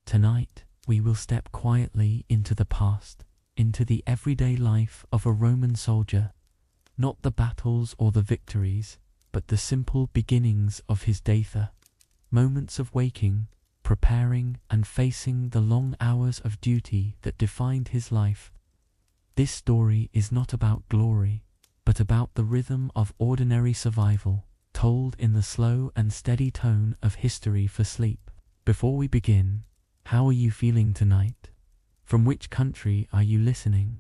Tonight, we will step quietly into the past, into the everyday life of a Roman soldier. Not the battles or the victories, but the simple beginnings of his day. Moments of waking, preparing, and facing the long hours of duty that defined his life. This story is not about glory, but about the rhythm of ordinary survival, told in the slow and steady tone of history for sleep. Before we begin, how are you feeling tonight? From which country are you listening?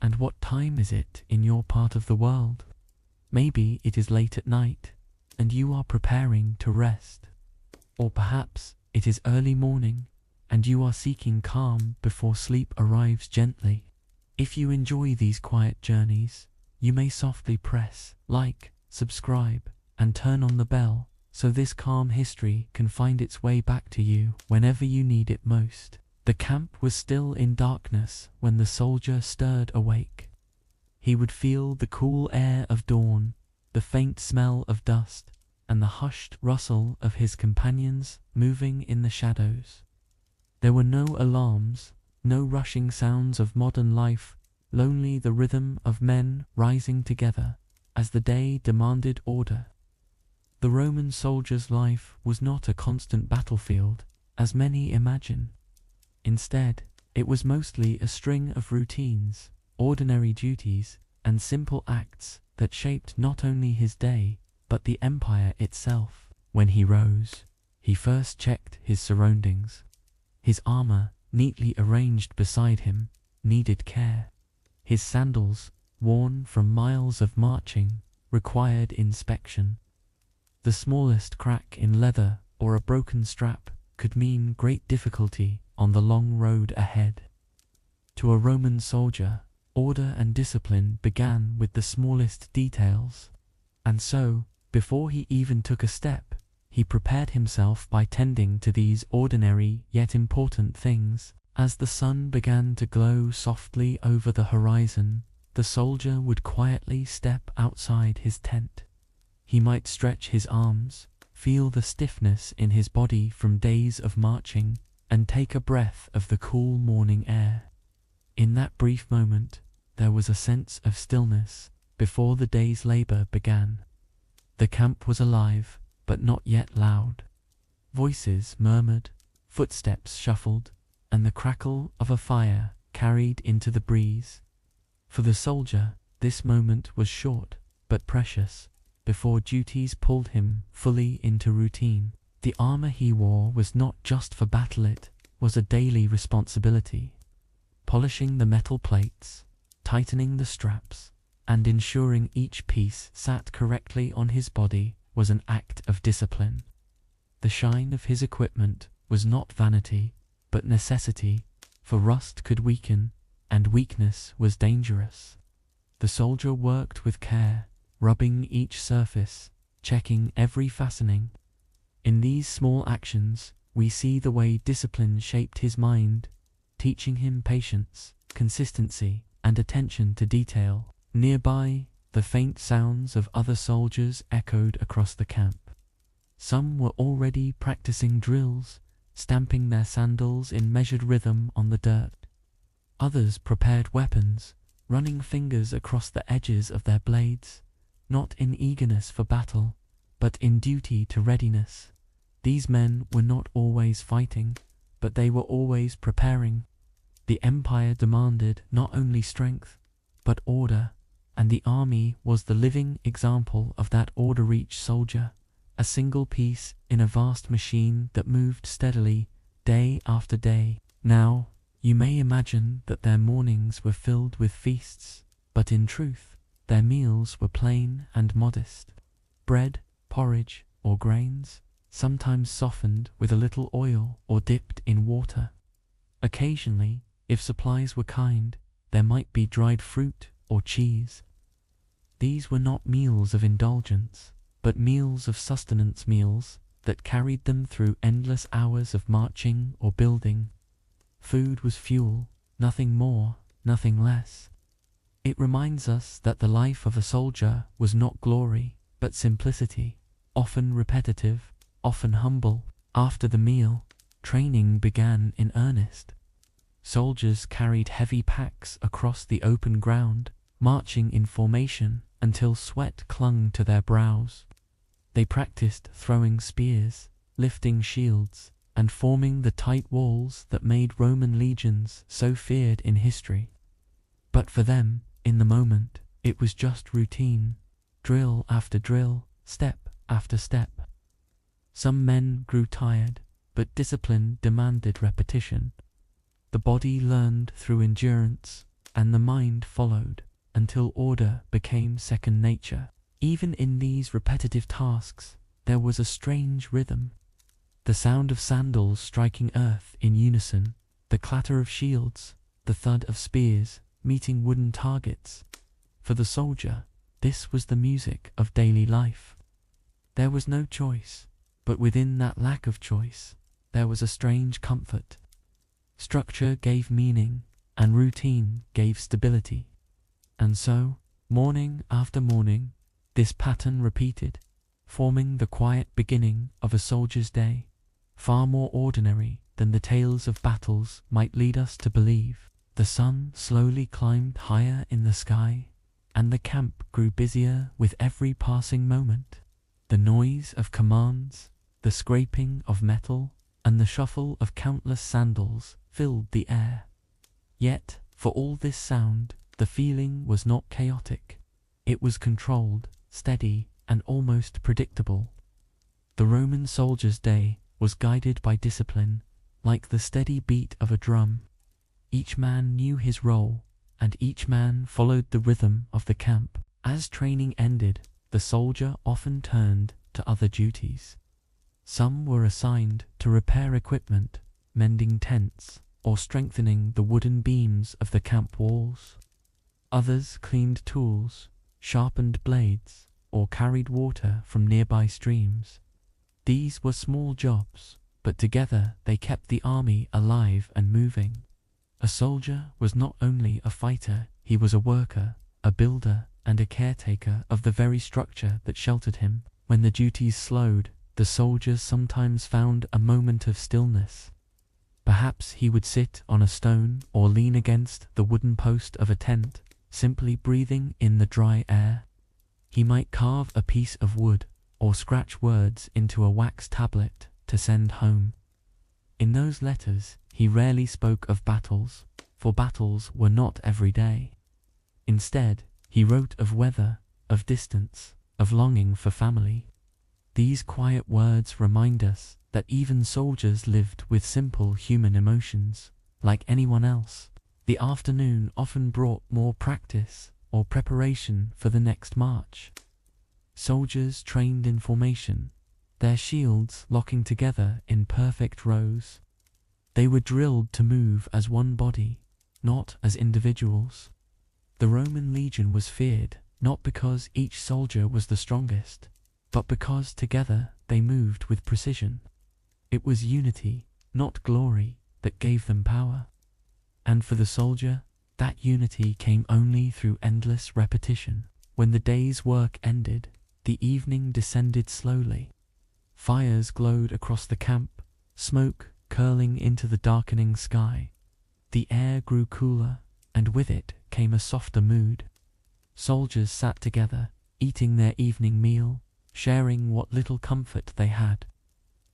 And what time is it in your part of the world? Maybe it is late at night, and you are preparing to rest. Or perhaps it is early morning, and you are seeking calm before sleep arrives gently. If you enjoy these quiet journeys, you may softly press like, subscribe, and turn on the bell, so this calm history can find its way back to you whenever you need it most. The camp was still in darkness when the soldier stirred awake. He would feel the cool air of dawn, the faint smell of dust, and the hushed rustle of his companions moving in the shadows. There were no alarms, no rushing sounds of modern life, only the rhythm of men rising together as the day demanded order. The Roman soldier's life was not a constant battlefield, as many imagine. Instead, it was mostly a string of routines, ordinary duties, and simple acts that shaped not only his day, but the empire itself. When he rose, he first checked his surroundings. His armor, neatly arranged beside him, needed care. His sandals, worn from miles of marching, required inspection. The smallest crack in leather or a broken strap could mean great difficulty on the long road ahead. To a Roman soldier, order and discipline began with the smallest details. And so, before he even took a step, he prepared himself by tending to these ordinary yet important things. As the sun began to glow softly over the horizon, the soldier would quietly step outside his tent. He might stretch his arms, feel the stiffness in his body from days of marching, and take a breath of the cool morning air. In that brief moment, there was a sense of stillness before the day's labor began. The camp was alive, but not yet loud. Voices murmured, footsteps shuffled, and the crackle of a fire carried into the breeze. For the soldier, this moment was short, but precious, before duties pulled him fully into routine. The armor he wore was not just for battle, it was a daily responsibility. Polishing the metal plates, tightening the straps, and ensuring each piece sat correctly on his body was an act of discipline. The shine of his equipment was not vanity, but necessity, for rust could weaken, and weakness was dangerous. The soldier worked with care, rubbing each surface, checking every fastening. In these small actions, we see the way discipline shaped his mind, teaching him patience, consistency, and attention to detail. Nearby, the faint sounds of other soldiers echoed across the camp. Some were already practicing drills, stamping their sandals in measured rhythm on the dirt. Others prepared weapons, running fingers across the edges of their blades, not in eagerness for battle, but in duty to readiness. These men were not always fighting, but they were always preparing. The empire demanded not only strength, but order, and the army was the living example of that order. Each soldier, a single piece in a vast machine that moved steadily, day after day. Now, you may imagine that their mornings were filled with feasts, but in truth, their meals were plain and modest. Bread, porridge, or grains, sometimes softened with a little oil or dipped in water. Occasionally, if supplies were kind, there might be dried fruit or cheese. These were not meals of indulgence, but meals of sustenance, meals that carried them through endless hours of marching or building. Food was fuel, nothing more, nothing less. It reminds us that the life of a soldier was not glory, but simplicity, often repetitive, often humble. After the meal, training began in earnest. Soldiers carried heavy packs across the open ground, marching in formation until sweat clung to their brows. They practiced throwing spears, lifting shields, and forming the tight walls that made Roman legions so feared in history. But for them, in the moment, it was just routine, drill after drill, step after step. Some men grew tired, but discipline demanded repetition. The body learned through endurance, and the mind followed, until order became second nature. Even in these repetitive tasks, there was a strange rhythm. The sound of sandals striking earth in unison, the clatter of shields, the thud of spears meeting wooden targets. For the soldier, this was the music of daily life. There was no choice, but within that lack of choice, there was a strange comfort. Structure gave meaning, and routine gave stability. And so, morning after morning, this pattern repeated, forming the quiet beginning of a soldier's day, far more ordinary than the tales of battles might lead us to believe. The sun slowly climbed higher in the sky, and the camp grew busier with every passing moment. The noise of commands, the scraping of metal, and the shuffle of countless sandals filled the air. Yet, for all this sound, the feeling was not chaotic. It was controlled, steady, and almost predictable. The Roman soldier's day was guided by discipline, like the steady beat of a drum. Each man knew his role, and each man followed the rhythm of the camp. As training ended, the soldier often turned to other duties. Some were assigned to repair equipment, mending tents, or strengthening the wooden beams of the camp walls. Others cleaned tools, sharpened blades, or carried water from nearby streams. These were small jobs, but together they kept the army alive and moving. A soldier was not only a fighter, he was a worker, a builder, and a caretaker of the very structure that sheltered him. When the duties slowed, the soldier sometimes found a moment of stillness. Perhaps he would sit on a stone or lean against the wooden post of a tent, simply breathing in the dry air. He might carve a piece of wood or scratch words into a wax tablet to send home. In those letters, he rarely spoke of battles, for battles were not every day. Instead, he wrote of weather, of distance, of longing for family. These quiet words remind us that even soldiers lived with simple human emotions, like anyone else. The afternoon often brought more practice or preparation for the next march. Soldiers trained in formation, their shields locking together in perfect rows. They were drilled to move as one body, not as individuals. The Roman legion was feared, not because each soldier was the strongest, but because together they moved with precision. It was unity, not glory, that gave them power. And for the soldier, that unity came only through endless repetition. When the day's work ended, the evening descended slowly. Fires glowed across the camp, smoke curling into the darkening sky. The air grew cooler, and with it came a softer mood. Soldiers sat together, eating their evening meal, sharing what little comfort they had.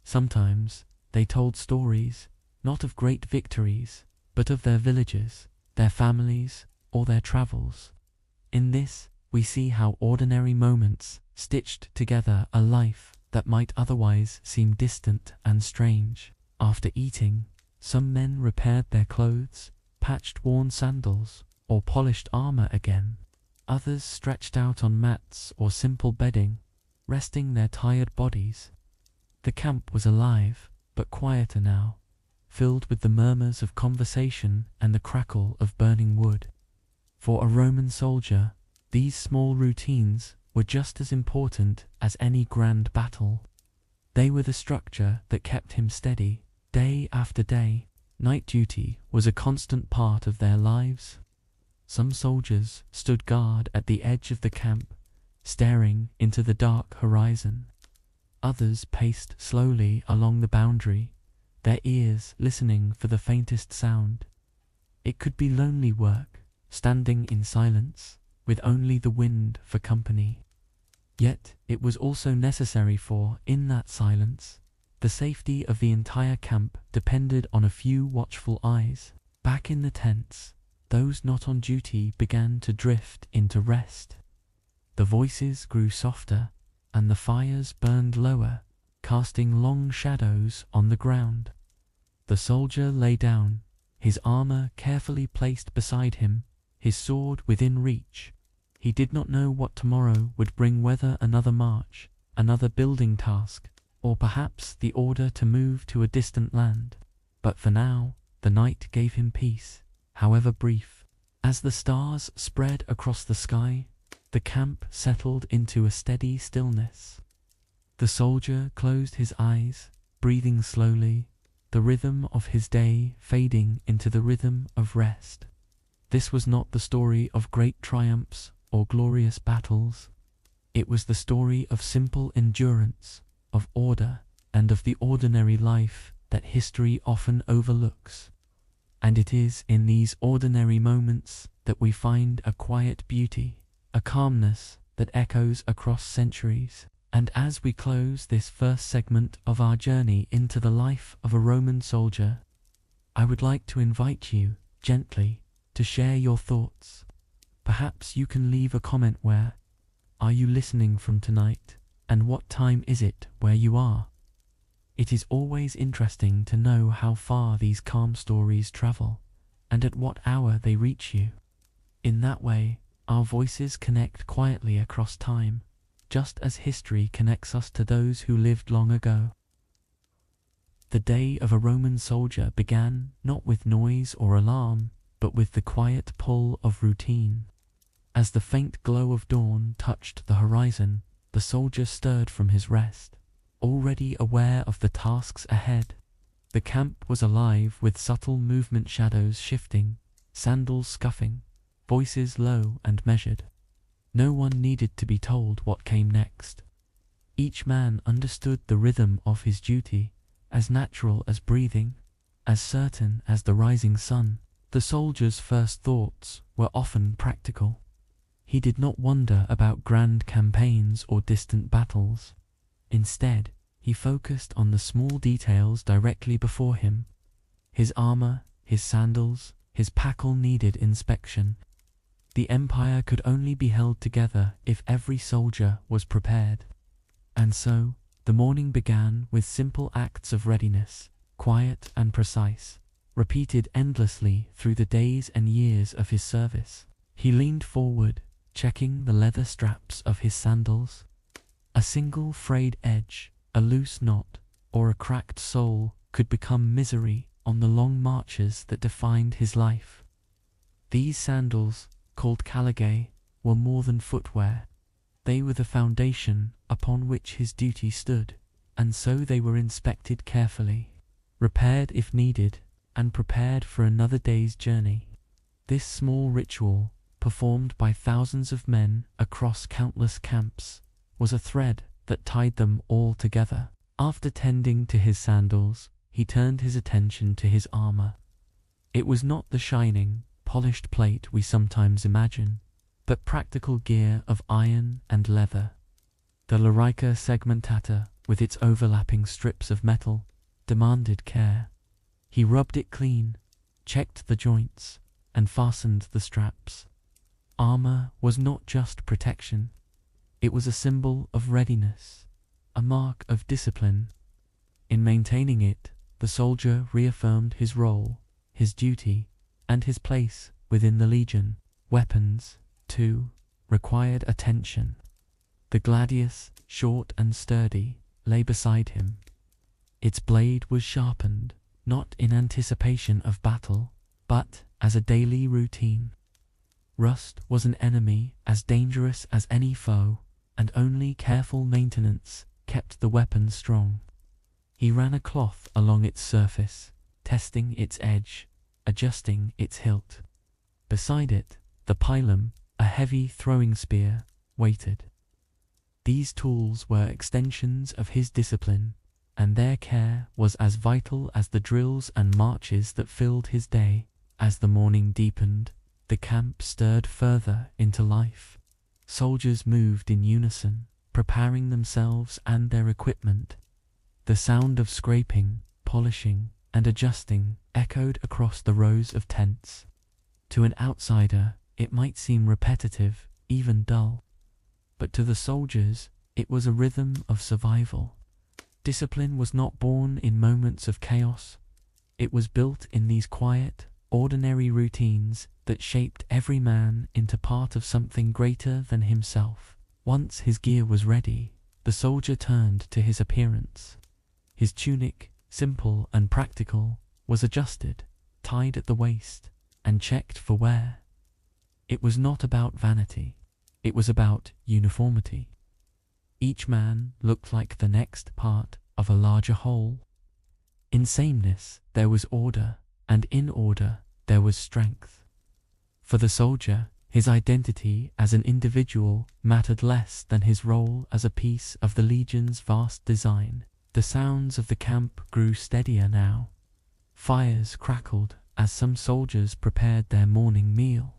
Sometimes they told stories, not of great victories, but of their villages, their families, or their travels. In this, we see how ordinary moments stitched together a life that might otherwise seem distant and strange. After eating, some men repaired their clothes, patched worn sandals, or polished armor again. Others stretched out on mats or simple bedding, resting their tired bodies. The camp was alive, but quieter now, filled with the murmurs of conversation and the crackle of burning wood. For a Roman soldier, these small routines were just as important as any grand battle. They were the structure that kept him steady, day after day. Night duty was a constant part of their lives. Some soldiers stood guard at the edge of the camp, staring into the dark horizon. Others paced slowly along the boundary, their ears listening for the faintest sound. It could be lonely work, standing in silence, with only the wind for company. Yet it was also necessary for, in that silence, the safety of the entire camp depended on a few watchful eyes. Back in the tents, those not on duty began to drift into rest. The voices grew softer, and the fires burned lower, casting long shadows on the ground. The soldier lay down, his armor carefully placed beside him, his sword within reach. He did not know what tomorrow would bring, whether another march, another building task, or perhaps the order to move to a distant land. But for now, the night gave him peace, however brief. As the stars spread across the sky, the camp settled into a steady stillness. The soldier closed his eyes, breathing slowly, the rhythm of his day fading into the rhythm of rest. This was not the story of great triumphs or glorious battles. It was the story of simple endurance, of order, and of the ordinary life that history often overlooks. And it is in these ordinary moments that we find a quiet beauty, a calmness that echoes across centuries. And as we close this first segment of our journey into the life of a Roman soldier, I would like to invite you, gently, to share your thoughts. Perhaps you can leave a comment. Where are you listening from tonight, and what time is it where you are? It is always interesting to know how far these calm stories travel, and at what hour they reach you. In that way, our voices connect quietly across time, just as history connects us to those who lived long ago. The day of a Roman soldier began not with noise or alarm, but with the quiet pull of routine. As the faint glow of dawn touched the horizon, the soldier stirred from his rest, already aware of the tasks ahead. The camp was alive with subtle movement, shadows shifting, sandals scuffing, voices low and measured. No one needed to be told what came next. Each man understood the rhythm of his duty, as natural as breathing, as certain as the rising sun. The soldier's first thoughts were often practical. He did not wonder about grand campaigns or distant battles. Instead, he focused on the small details directly before him. His armor, his sandals, his packle needed inspection. The empire could only be held together if every soldier was prepared. And so, the morning began with simple acts of readiness, quiet and precise, repeated endlessly through the days and years of his service. He leaned forward, checking the leather straps of his sandals. A single frayed edge, a loose knot, or a cracked sole could become misery on the long marches that defined his life. These sandals, called caligae, were more than footwear. They were the foundation upon which his duty stood, and so they were inspected carefully, repaired if needed, and prepared for another day's journey. This small ritual, performed by thousands of men across countless camps, was a thread that tied them all together. After tending to his sandals, he turned his attention to his armor. It was not the shining, polished plate we sometimes imagine, but practical gear of iron and leather. The larica segmentata, with its overlapping strips of metal, demanded care. He rubbed it clean, checked the joints, and fastened the straps. Armor was not just protection. It was a symbol of readiness, a mark of discipline. In maintaining it, the soldier reaffirmed his role, his duty, and his place within the legion. Weapons, too, required attention. The gladius, short and sturdy, lay beside him. Its blade was sharpened, not in anticipation of battle, but as a daily routine. Rust was an enemy as dangerous as any foe, and only careful maintenance kept the weapon strong. He ran a cloth along its surface, testing its edge, adjusting its hilt. Beside it, the pilum, a heavy throwing spear, waited. These tools were extensions of his discipline, and their care was as vital as the drills and marches that filled his day. As the morning deepened, the camp stirred further into life. Soldiers moved in unison, preparing themselves and their equipment. The sound of scraping, polishing, and adjusting echoed across the rows of tents. To an outsider, it might seem repetitive, even dull. But to the soldiers, it was a rhythm of survival. Discipline was not born in moments of chaos. It was built in these quiet, ordinary routines that shaped every man into part of something greater than himself. Once his gear was ready, the soldier turned to his appearance. His tunic, simple and practical, was adjusted, tied at the waist, and checked for wear. It was not about vanity. It was about uniformity. Each man looked like the next part of a larger whole. In sameness there was order, and in order there was strength. For the soldier, his identity as an individual mattered less than his role as a piece of the legion's vast design. The sounds of the camp grew steadier now. Fires crackled as some soldiers prepared their morning meal.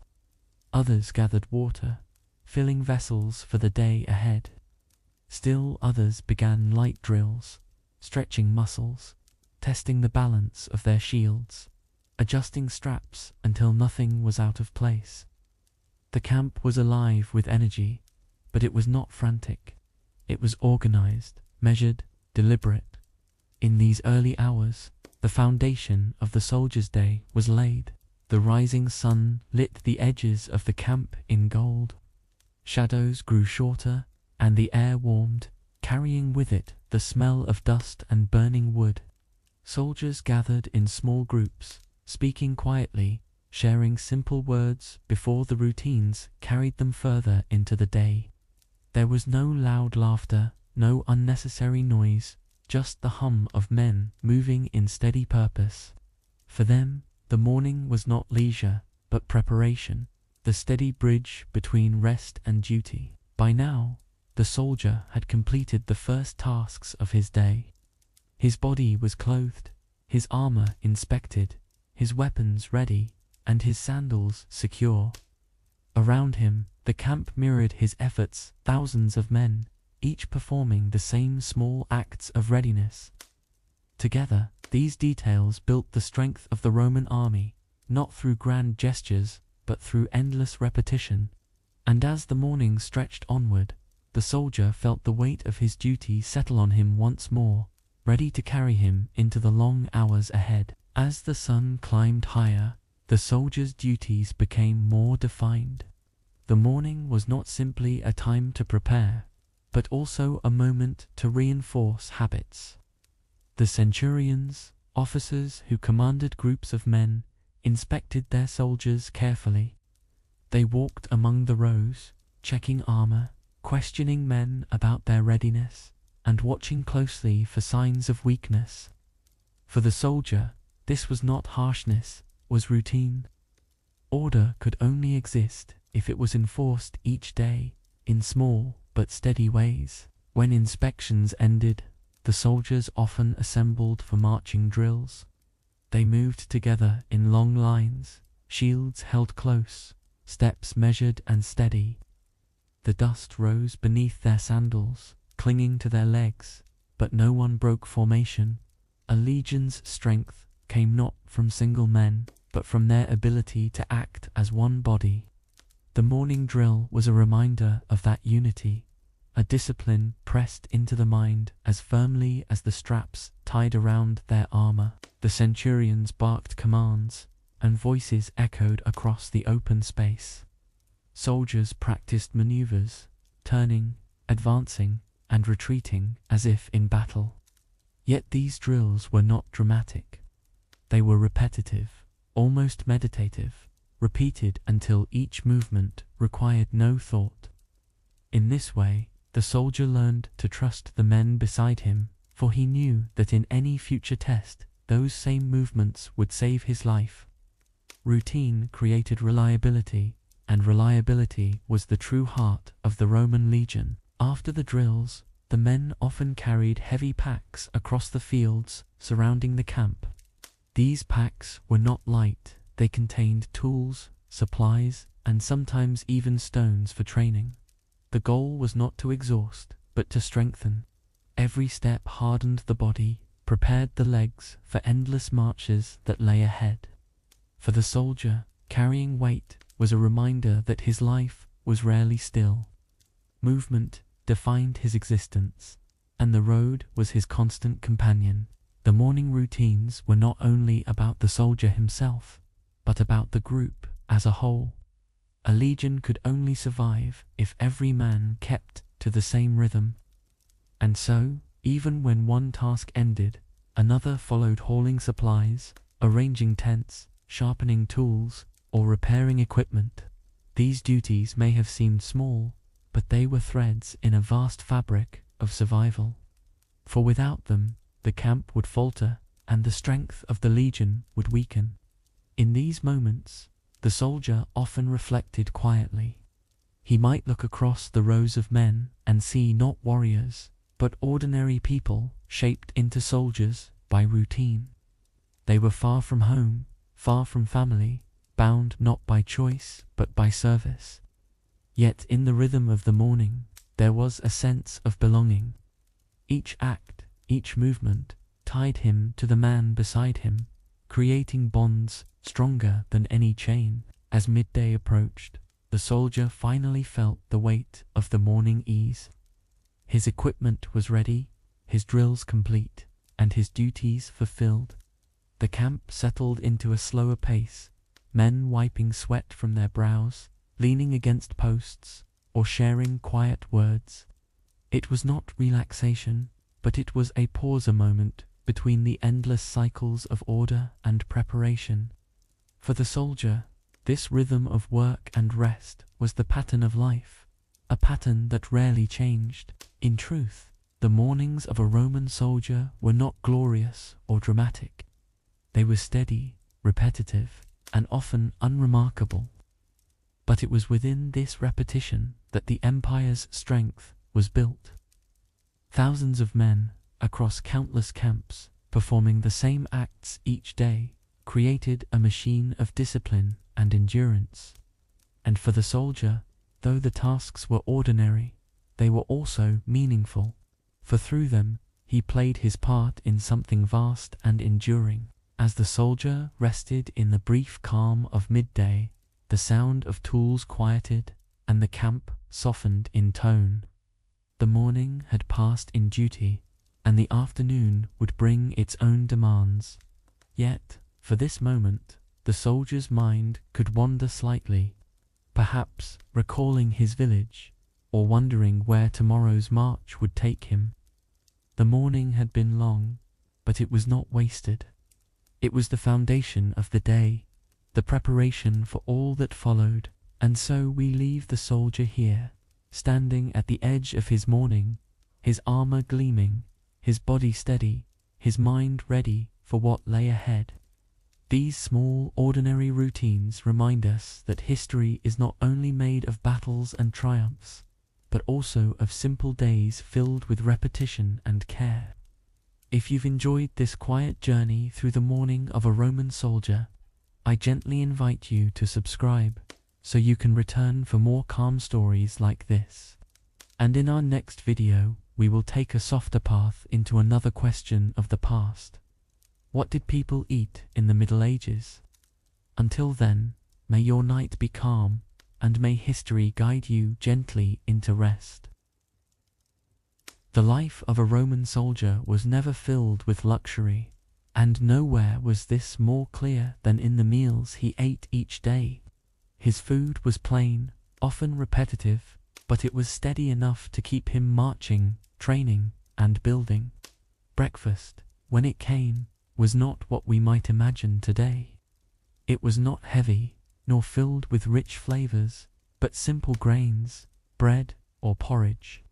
Others gathered water, filling vessels for the day ahead. Still others began light drills, stretching muscles, testing the balance of their shields, adjusting straps until nothing was out of place. The camp was alive with energy, but it was not frantic. It was organized, measured, deliberate. In these early hours, the foundation of the soldier's day was laid. The rising sun lit the edges of the camp in gold. Shadows grew shorter, and the air warmed, carrying with it the smell of dust and burning wood. Soldiers gathered in small groups, speaking quietly, sharing simple words before the routines carried them further into the day. There was no loud laughter, no unnecessary noise, just the hum of men moving in steady purpose. For them, the morning was not leisure, but preparation, the steady bridge between rest and duty. By now, the soldier had completed the first tasks of his day. His body was clothed, his armor inspected, his weapons ready, and his sandals secure. Around him, the camp mirrored his efforts, thousands of men, each performing the same small acts of readiness. Together, these details built the strength of the Roman army, not through grand gestures, but through endless repetition. And as the morning stretched onward, the soldier felt the weight of his duty settle on him once more, ready to carry him into the long hours ahead. As the sun climbed higher, the soldier's duties became more defined. The morning was not simply a time to prepare, but also a moment to reinforce habits. The centurions, officers who commanded groups of men, inspected their soldiers carefully. They walked among the rows, checking armor, questioning men about their readiness, and watching closely for signs of weakness. For the soldier, this was not harshness, was routine. Order could only exist if it was enforced each day, in small but steady ways. When inspections ended, the soldiers often assembled for marching drills. They moved together in long lines, shields held close, steps measured and steady. The dust rose beneath their sandals, clinging to their legs, but no one broke formation. A legion's strength came not from single men, but from their ability to act as one body. The morning drill was a reminder of that unity, a discipline pressed into the mind as firmly as the straps tied around their armor. The centurions barked commands, and voices echoed across the open space. Soldiers practiced maneuvers, turning, advancing, and retreating as if in battle. Yet these drills were not dramatic. They were repetitive, almost meditative, repeated until each movement required no thought. In this way, the soldier learned to trust the men beside him, for he knew that in any future test, those same movements would save his life. Routine created reliability, and reliability was the true heart of the Roman legion. After the drills, the men often carried heavy packs across the fields surrounding the camp. These packs were not light, they contained tools, supplies, and sometimes even stones for training. The goal was not to exhaust, but to strengthen. Every step hardened the body, prepared the legs for endless marches that lay ahead. For the soldier, carrying weight was a reminder that his life was rarely still. Movement defined his existence, and the road was his constant companion. The morning routines were not only about the soldier himself, but about the group as a whole. A legion could only survive if every man kept to the same rhythm. And so, even when one task ended, another followed, hauling supplies, arranging tents, sharpening tools, or repairing equipment. These duties may have seemed small, but they were threads in a vast fabric of survival. For without them, the camp would falter, and the strength of the legion would weaken. In these moments, the soldier often reflected quietly. He might look across the rows of men and see not warriors, but ordinary people shaped into soldiers by routine. They were far from home, far from family, bound not by choice but by service. Yet in the rhythm of the morning, there was a sense of belonging. Each act, each movement, tied him to the man beside him, creating bonds stronger than any chain. As midday approached, the soldier finally felt the weight of the morning ease. His equipment was ready, his drills complete, and his duties fulfilled. The camp settled into a slower pace, men wiping sweat from their brows, leaning against posts, or sharing quiet words. It was not relaxation, but it was a pause, a moment between the endless cycles of order and preparation. For the soldier, this rhythm of work and rest was the pattern of life, a pattern that rarely changed. In truth, the mornings of a Roman soldier were not glorious or dramatic. They were steady, repetitive, and often unremarkable. But it was within this repetition that the empire's strength was built. Thousands of men, across countless camps, performing the same acts each day, created a machine of discipline and endurance. And for the soldier, though the tasks were ordinary, they were also meaningful, for through them he played his part in something vast and enduring. As the soldier rested in the brief calm of midday, the sound of tools quieted, and the camp softened in tone. The morning had passed in duty, and the afternoon would bring its own demands. Yet, for this moment, the soldier's mind could wander slightly, perhaps recalling his village, or wondering where tomorrow's march would take him. The morning had been long, but it was not wasted. It was the foundation of the day, the preparation for all that followed, and so we leave the soldier here, standing at the edge of his morning, his armor gleaming, his body steady, his mind ready for what lay ahead. These small, ordinary routines remind us that history is not only made of battles and triumphs, but also of simple days filled with repetition and care. If you've enjoyed this quiet journey through the morning of a Roman soldier, I gently invite you to subscribe so you can return for more calm stories like this. And in our next video, we will take a softer path into another question of the past. What did people eat in the Middle Ages? Until then, may your night be calm, and may history guide you gently into rest. The life of a Roman soldier was never filled with luxury, and nowhere was this more clear than in the meals he ate each day. His food was plain, often repetitive, but it was steady enough to keep him marching, training, and building. Breakfast, when it came, was not what we might imagine today. It was not heavy, nor filled with rich flavors, but simple grains, bread, or porridge.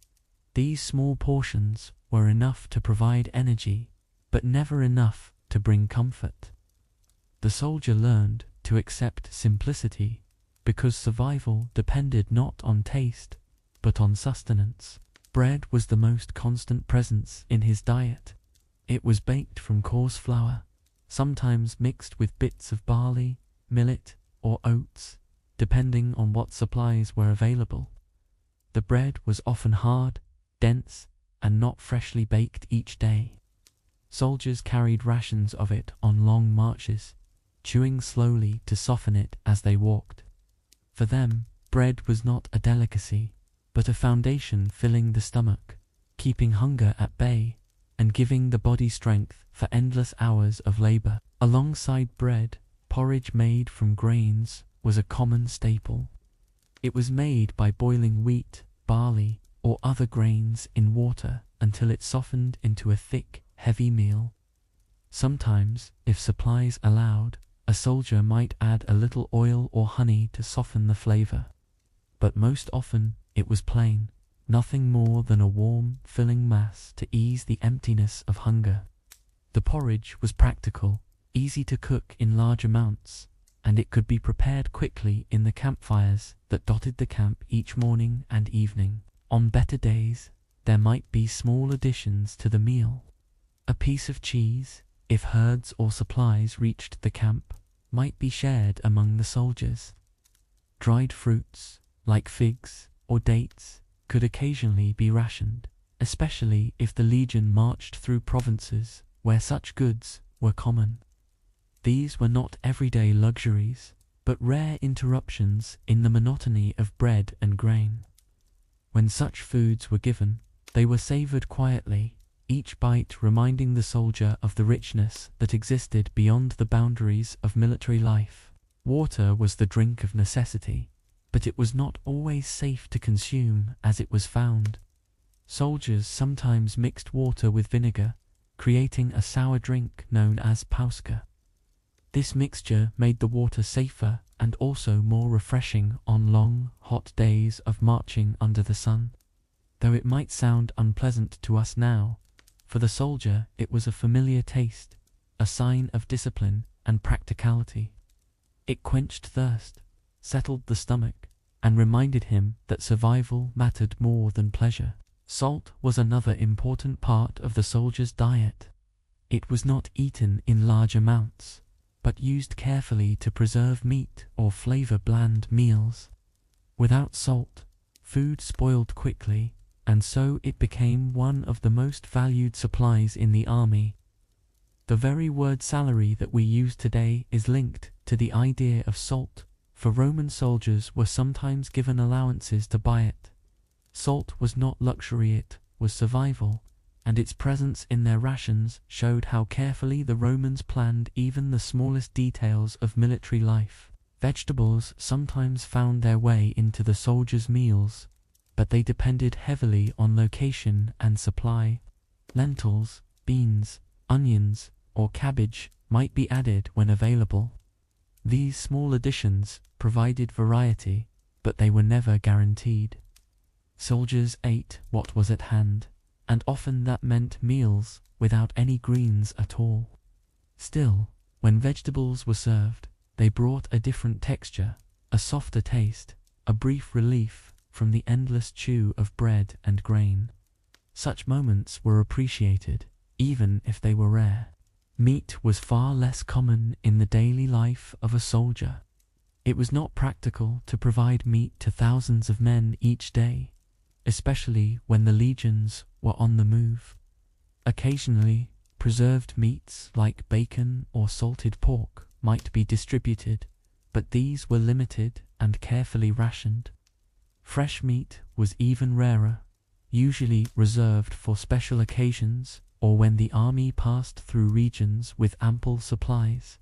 These small portions were enough to provide energy, but never enough to bring comfort. The soldier learned to accept simplicity, because survival depended not on taste, but on sustenance. Bread was the most constant presence in his diet. It was baked from coarse flour, sometimes mixed with bits of barley, millet, or oats, depending on what supplies were available. The bread was often hard, dense, and not freshly baked each day. Soldiers carried rations of it on long marches, chewing slowly to soften it as they walked. For them, bread was not a delicacy, but a foundation filling the stomach, keeping hunger at bay, and giving the body strength for endless hours of labor. Alongside bread, porridge made from grains was a common staple. It was made by boiling wheat, barley, or other grains in water until it softened into a thick, heavy meal. Sometimes, if supplies allowed, a soldier might add a little oil or honey to soften the flavor. But most often, it was plain, nothing more than a warm, filling mass to ease the emptiness of hunger. The porridge was practical, easy to cook in large amounts, and it could be prepared quickly in the campfires that dotted the camp each morning and evening. On better days, there might be small additions to the meal. A piece of cheese, if herds or supplies reached the camp, might be shared among the soldiers. Dried fruits, like figs or dates, could occasionally be rationed, especially if the legion marched through provinces where such goods were common. These were not everyday luxuries, but rare interruptions in the monotony of bread and grain. When such foods were given, they were savored quietly, each bite reminding the soldier of the richness that existed beyond the boundaries of military life. Water was the drink of necessity, but it was not always safe to consume as it was found. Soldiers sometimes mixed water with vinegar, creating a sour drink known as pauska. This mixture made the water safer and also more refreshing on long, hot days of marching under the sun. Though it might sound unpleasant to us now, for the soldier it was a familiar taste, a sign of discipline and practicality. It quenched thirst, settled the stomach, and reminded him that survival mattered more than pleasure. Salt was another important part of the soldier's diet. It was not eaten in large amounts, but used carefully to preserve meat or flavor bland meals. Without salt, food spoiled quickly, and so it became one of the most valued supplies in the army. The very word salary that we use today is linked to the idea of salt, for Roman soldiers were sometimes given allowances to buy it. Salt was not luxury, it was survival, and its presence in their rations showed how carefully the Romans planned even the smallest details of military life. Vegetables sometimes found their way into the soldiers' meals, but they depended heavily on location and supply. Lentils, beans, onions, or cabbage might be added when available. These small additions provided variety, but they were never guaranteed. Soldiers ate what was at hand, and often that meant meals without any greens at all. Still, when vegetables were served, they brought a different texture, a softer taste, a brief relief from the endless chew of bread and grain. Such moments were appreciated, even if they were rare. Meat was far less common in the daily life of a soldier. It was not practical to provide meat to thousands of men each day, especially when the legions were on the move. Occasionally, preserved meats like bacon or salted pork might be distributed, but these were limited and carefully rationed. Fresh meat was even rarer, usually reserved for special occasions or when the army passed through regions with ample supplies.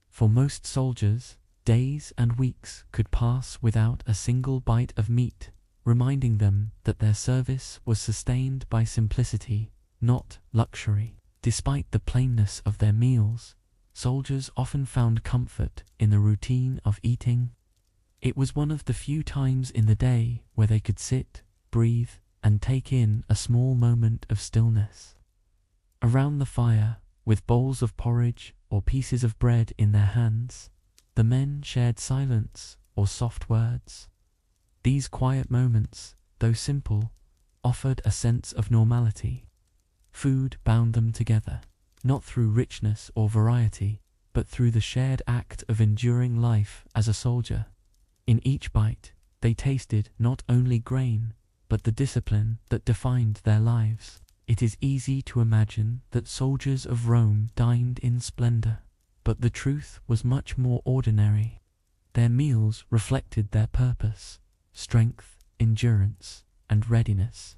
For most soldiers, days and weeks could pass without a single bite of meat, reminding them that their service was sustained by simplicity, not luxury. Despite the plainness of their meals, soldiers often found comfort in the routine of eating. It was one of the few times in the day where they could sit, breathe, and take in a small moment of stillness. Around the fire, with bowls of porridge or pieces of bread in their hands, the men shared silence or soft words. These quiet moments, though simple, offered a sense of normality. Food bound them together, not through richness or variety, but through the shared act of enduring life as a soldier. In each bite, they tasted not only grain, but the discipline that defined their lives. It is easy to imagine that soldiers of Rome dined in splendor, but the truth was much more ordinary. Their meals reflected their purpose, strength, endurance, and readiness.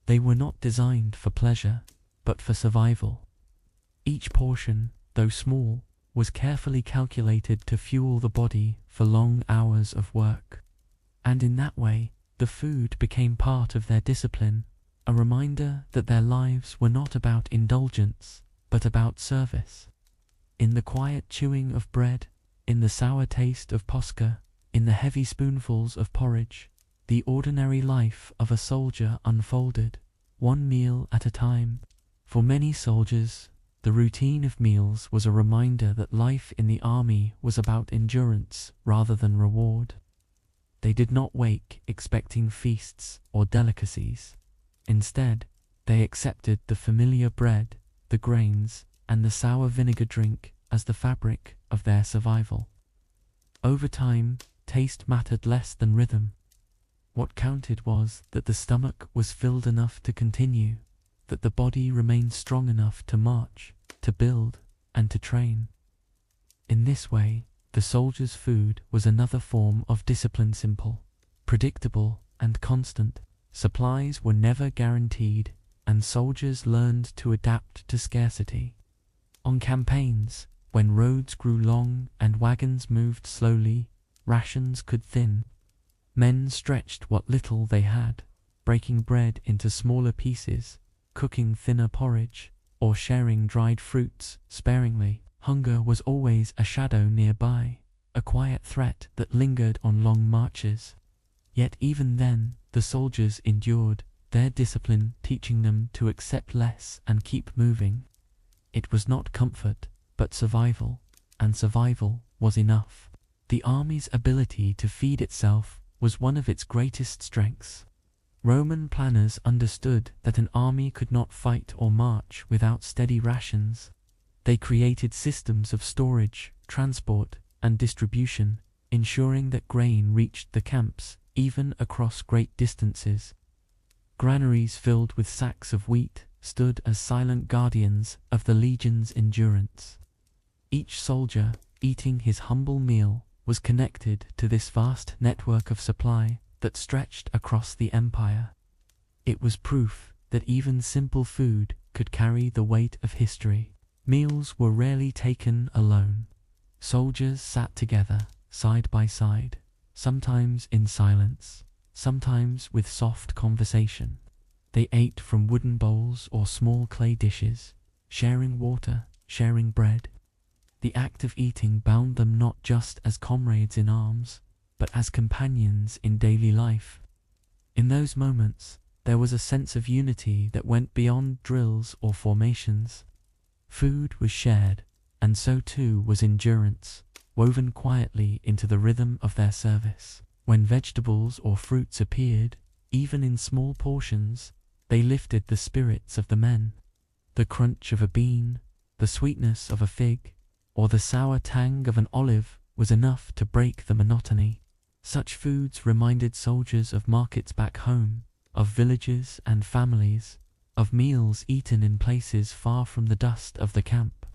They were not designed for pleasure, but for survival. Each portion, though small, was carefully calculated to fuel the body for long hours of work. And in that way, the food became part of their discipline, a reminder that their lives were not about indulgence, but about service. In the quiet chewing of bread, in the sour taste of posca, in the heavy spoonfuls of porridge, the ordinary life of a soldier unfolded, one meal at a time. For many soldiers, the routine of meals was a reminder that life in the army was about endurance rather than reward. They did not wake expecting feasts or delicacies. Instead, they accepted the familiar bread, the grains, and the sour vinegar drink as the fabric of their survival. Over time, taste mattered less than rhythm. What counted was that the stomach was filled enough to continue, that the body remained strong enough to march, to build, and to train. In this way, the soldier's food was another form of discipline, simple, predictable, and constant. Supplies were never guaranteed, and soldiers learned to adapt to scarcity. On campaigns, when roads grew long and wagons moved slowly, rations could thin. Men stretched what little they had, breaking bread into smaller pieces, cooking thinner porridge, or sharing dried fruits sparingly. Hunger was always a shadow nearby, a quiet threat that lingered on long marches. Yet even then, the soldiers endured, their discipline teaching them to accept less and keep moving. It was not comfort, but survival, and survival was enough. The army's ability to feed itself was one of its greatest strengths. Roman planners understood that an army could not fight or march without steady rations. They created systems of storage, transport, and distribution, ensuring that grain reached the camps, even across great distances. Granaries filled with sacks of wheat stood as silent guardians of the legion's endurance. Each soldier, eating his humble meal, was connected to this vast network of supply that stretched across the empire. It was proof that even simple food could carry the weight of history. Meals were rarely taken alone. Soldiers sat together, side by side, sometimes in silence, sometimes with soft conversation. They ate from wooden bowls or small clay dishes, sharing water, sharing bread. The act of eating bound them not just as comrades in arms, but as companions in daily life. In those moments, there was a sense of unity that went beyond drills or formations. Food was shared, and so too was endurance, woven quietly into the rhythm of their service. When vegetables or fruits appeared, even in small portions, they lifted the spirits of the men. The crunch of a bean, the sweetness of a fig, or the sour tang of an olive was enough to break the monotony. Such foods reminded soldiers of markets back home, of villages and families, of meals eaten in places far from the dust of the camp.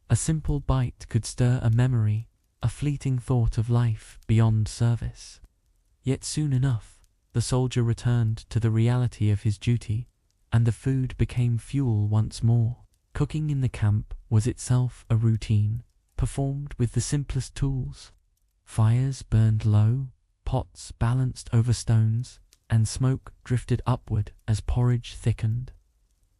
A simple bite could stir a memory, a fleeting thought of life beyond service. Yet soon enough, the soldier returned to the reality of his duty, and the food became fuel once more. Cooking in the camp was itself a routine, performed with the simplest tools. Fires burned low, pots balanced over stones, and smoke drifted upward as porridge thickened.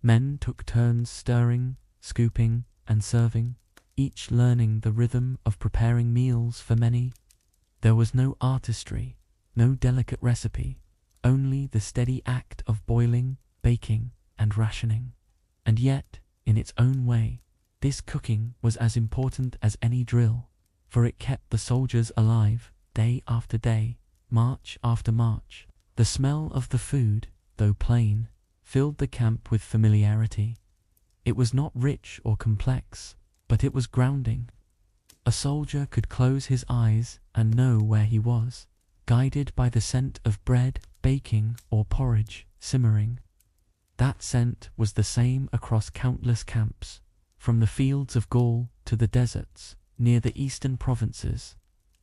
Men took turns stirring, scooping, and serving, each learning the rhythm of preparing meals for many. There was no artistry, no delicate recipe, only the steady act of boiling, baking, and rationing. And yet, in its own way, this cooking was as important as any drill, for it kept the soldiers alive, day after day, march after march. The smell of the food, though plain, filled the camp with familiarity. It was not rich or complex, but it was grounding. A soldier could close his eyes and know where he was, guided by the scent of bread baking or porridge simmering. That scent was the same across countless camps, from the fields of Gaul to the deserts near the eastern provinces.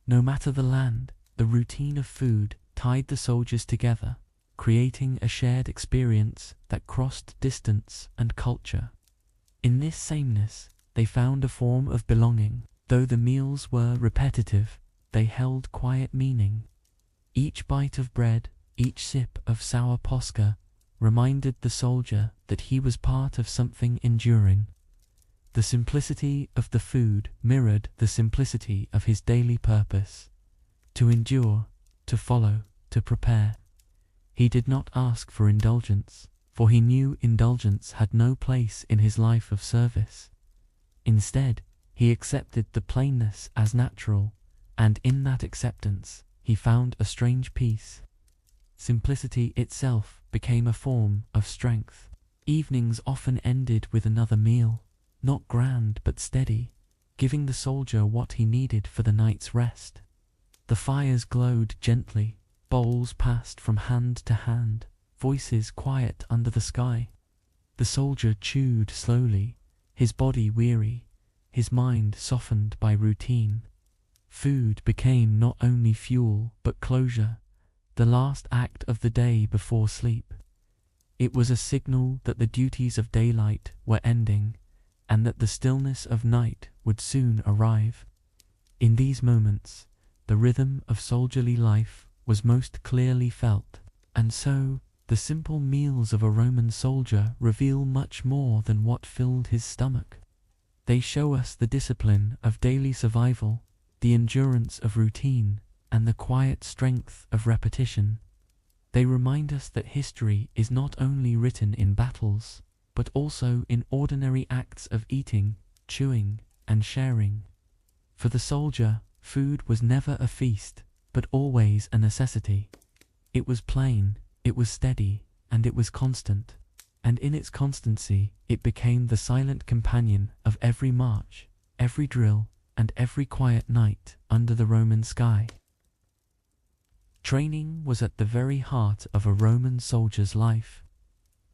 No matter the land, the routine of food tied the soldiers together, creating a shared experience that crossed distance and culture. In this sameness, they found a form of belonging. Though the meals were repetitive, they held quiet meaning. Each bite of bread, each sip of sour posca, reminded the soldier that he was part of something enduring. The simplicity of the food mirrored the simplicity of his daily purpose: to endure, to follow, to prepare. He did not ask for indulgence, for he knew indulgence had no place in his life of service. Instead, he accepted the plainness as natural, and in that acceptance, he found a strange peace. Simplicity itself became a form of strength. Evenings often ended with another meal, not grand but steady, giving the soldier what he needed for the night's rest. The fires glowed gently, bowls passed from hand to hand, voices quiet under the sky. The soldier chewed slowly, his body weary, his mind softened by routine. Food became not only fuel but closure, the last act of the day before sleep. It was a signal that the duties of daylight were ending, and that the stillness of night would soon arrive. In these moments, the rhythm of soldierly life was most clearly felt, and so the simple meals of a Roman soldier reveal much more than what filled his stomach. They show us the discipline of daily survival, the endurance of routine, and the quiet strength of repetition. They remind us that history is not only written in battles, but also in ordinary acts of eating, chewing, and sharing. For the soldier, food was never a feast, but always a necessity. It was plain, it was steady, and it was constant. And in its constancy, it became the silent companion of every march, every drill, and every quiet night under the Roman sky. Training was at the very heart of a Roman soldier's life.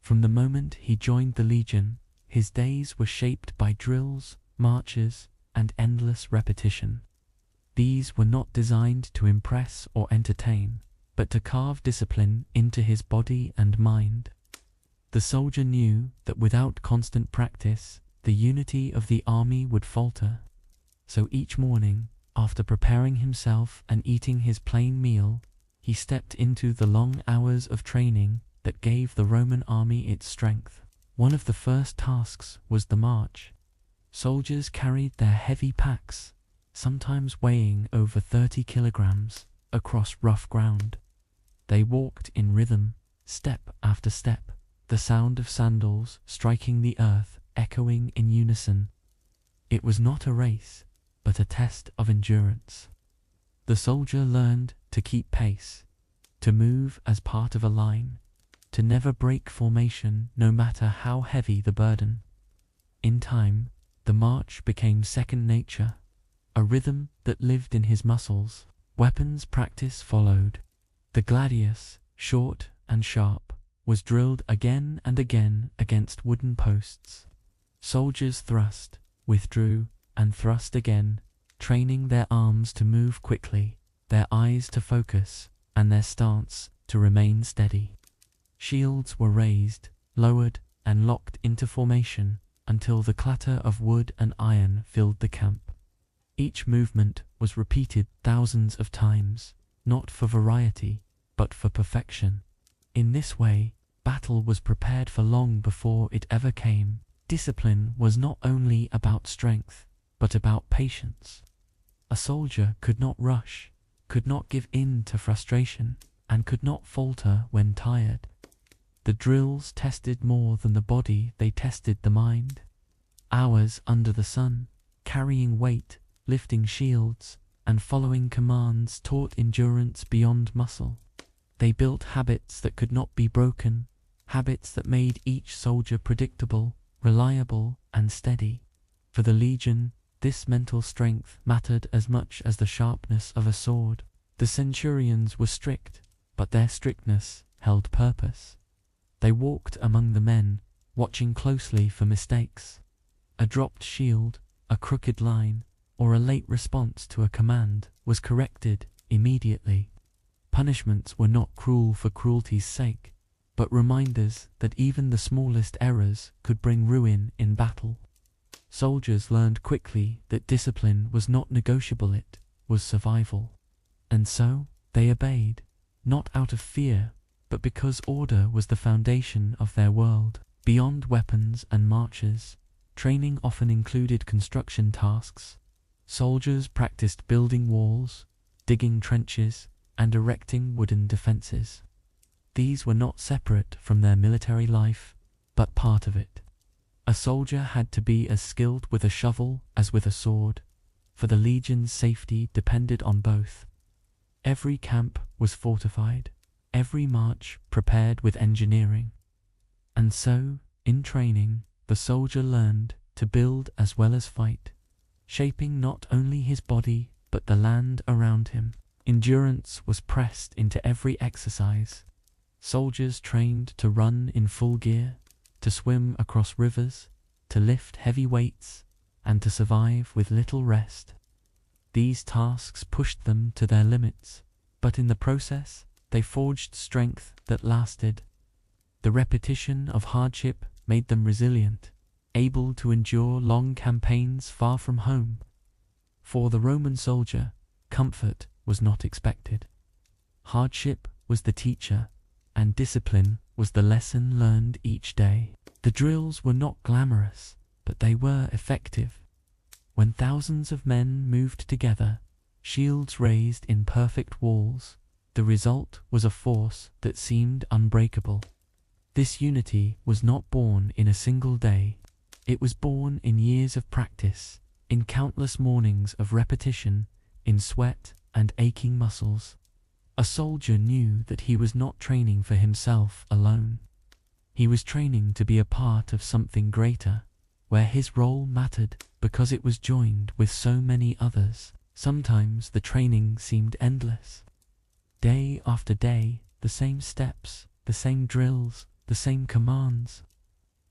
From the moment he joined the legion, his days were shaped by drills, marches, and endless repetition. These were not designed to impress or entertain, but to carve discipline into his body and mind. The soldier knew that without constant practice, the unity of the army would falter. So each morning, after preparing himself and eating his plain meal, he stepped into the long hours of training that gave the Roman army its strength. One of the first tasks was the march. Soldiers carried their heavy packs, sometimes weighing over 30 kilograms, across rough ground. They walked in rhythm, step after step, the sound of sandals striking the earth echoing in unison. It was not a race, but a test of endurance. The soldier learned to keep pace, to move as part of a line, to never break formation no matter how heavy the burden. In time, the march became second nature, a rhythm that lived in his muscles. Weapons practice followed. The gladius, short and sharp, was drilled again and again against wooden posts. Soldiers thrust, withdrew, and thrust again, training their arms to move quickly, their eyes to focus, and their stance to remain steady. Shields were raised, lowered, and locked into formation until the clatter of wood and iron filled the camp. Each movement was repeated thousands of times, not for variety, but for perfection. In this way, battle was prepared for long before it ever came. Discipline was not only about strength, but about patience. A soldier could not rush, could not give in to frustration, and could not falter when tired. The drills tested more than the body, they tested the mind. Hours under the sun, carrying weight, lifting shields, and following commands taught endurance beyond muscle. They built habits that could not be broken, habits that made each soldier predictable, reliable, and steady. For the legion, this mental strength mattered as much as the sharpness of a sword. The centurions were strict, but their strictness held purpose. They walked among the men, watching closely for mistakes. A dropped shield, a crooked line, or a late response to a command was corrected immediately. Punishments were not cruel for cruelty's sake, but reminders that even the smallest errors could bring ruin in battle. Soldiers learned quickly that discipline was not negotiable, it was survival. And so they obeyed, not out of fear, but because order was the foundation of their world. Beyond weapons and marches, training often included construction tasks. Soldiers practiced building walls, digging trenches, and erecting wooden defenses. These were not separate from their military life, but part of it. A soldier had to be as skilled with a shovel as with a sword, for the legion's safety depended on both. Every camp was fortified, every march prepared with engineering. And so, in training, the soldier learned to build as well as fight, shaping not only his body but the land around him. Endurance was pressed into every exercise. Soldiers trained to run in full gear, to swim across rivers, to lift heavy weights, and to survive with little rest. These tasks pushed them to their limits, but in the process, they forged strength that lasted. The repetition of hardship made them resilient, able to endure long campaigns far from home. For the Roman soldier, comfort was not expected. Hardship was the teacher, and discipline was the lesson learned each day. The drills were not glamorous, but they were effective. When thousands of men moved together, shields raised in perfect walls, the result was a force that seemed unbreakable. This unity was not born in a single day. It was born in years of practice, in countless mornings of repetition, in sweat and aching muscles. A soldier knew that he was not training for himself alone. He was training to be a part of something greater, where his role mattered because it was joined with so many others. Sometimes the training seemed endless. Day after day, the same steps, the same drills, the same commands.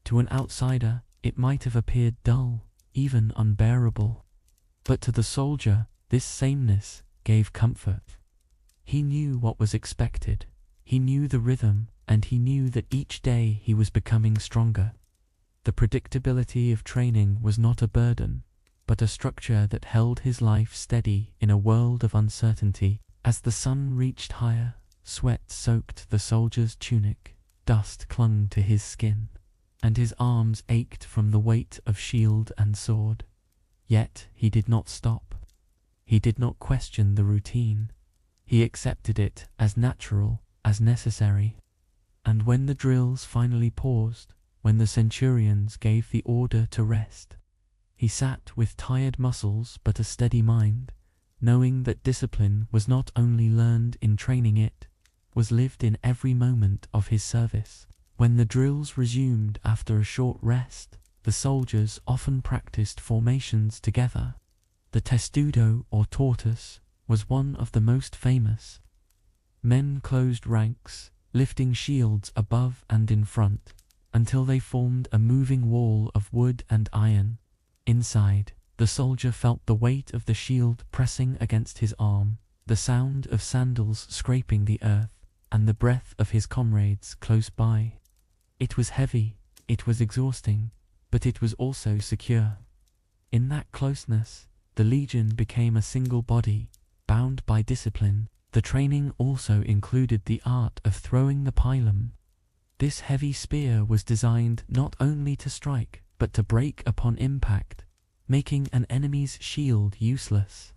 To an outsider, it might have appeared dull, even unbearable. But to the soldier, this sameness gave comfort. He knew what was expected, he knew the rhythm, and he knew that each day he was becoming stronger. The predictability of training was not a burden, but a structure that held his life steady in a world of uncertainty. As the sun reached higher, sweat soaked the soldier's tunic, dust clung to his skin, and his arms ached from the weight of shield and sword. Yet he did not stop. He did not question the routine. He accepted it as natural, as necessary. And when the drills finally paused, when the centurions gave the order to rest, he sat with tired muscles but a steady mind, knowing that discipline was not only learned in training, it was lived in every moment of his service. When the drills resumed after a short rest, the soldiers often practiced formations together. The testudo or tortoise was one of the most famous. Men closed ranks, lifting shields above and in front, until they formed a moving wall of wood and iron. Inside, the soldier felt the weight of the shield pressing against his arm, the sound of sandals scraping the earth, and the breath of his comrades close by. It was heavy, it was exhausting, but it was also secure. In that closeness, the legion became a single body, bound by discipline. The training also included the art of throwing the pilum. This heavy spear was designed not only to strike, but to break upon impact, making an enemy's shield useless.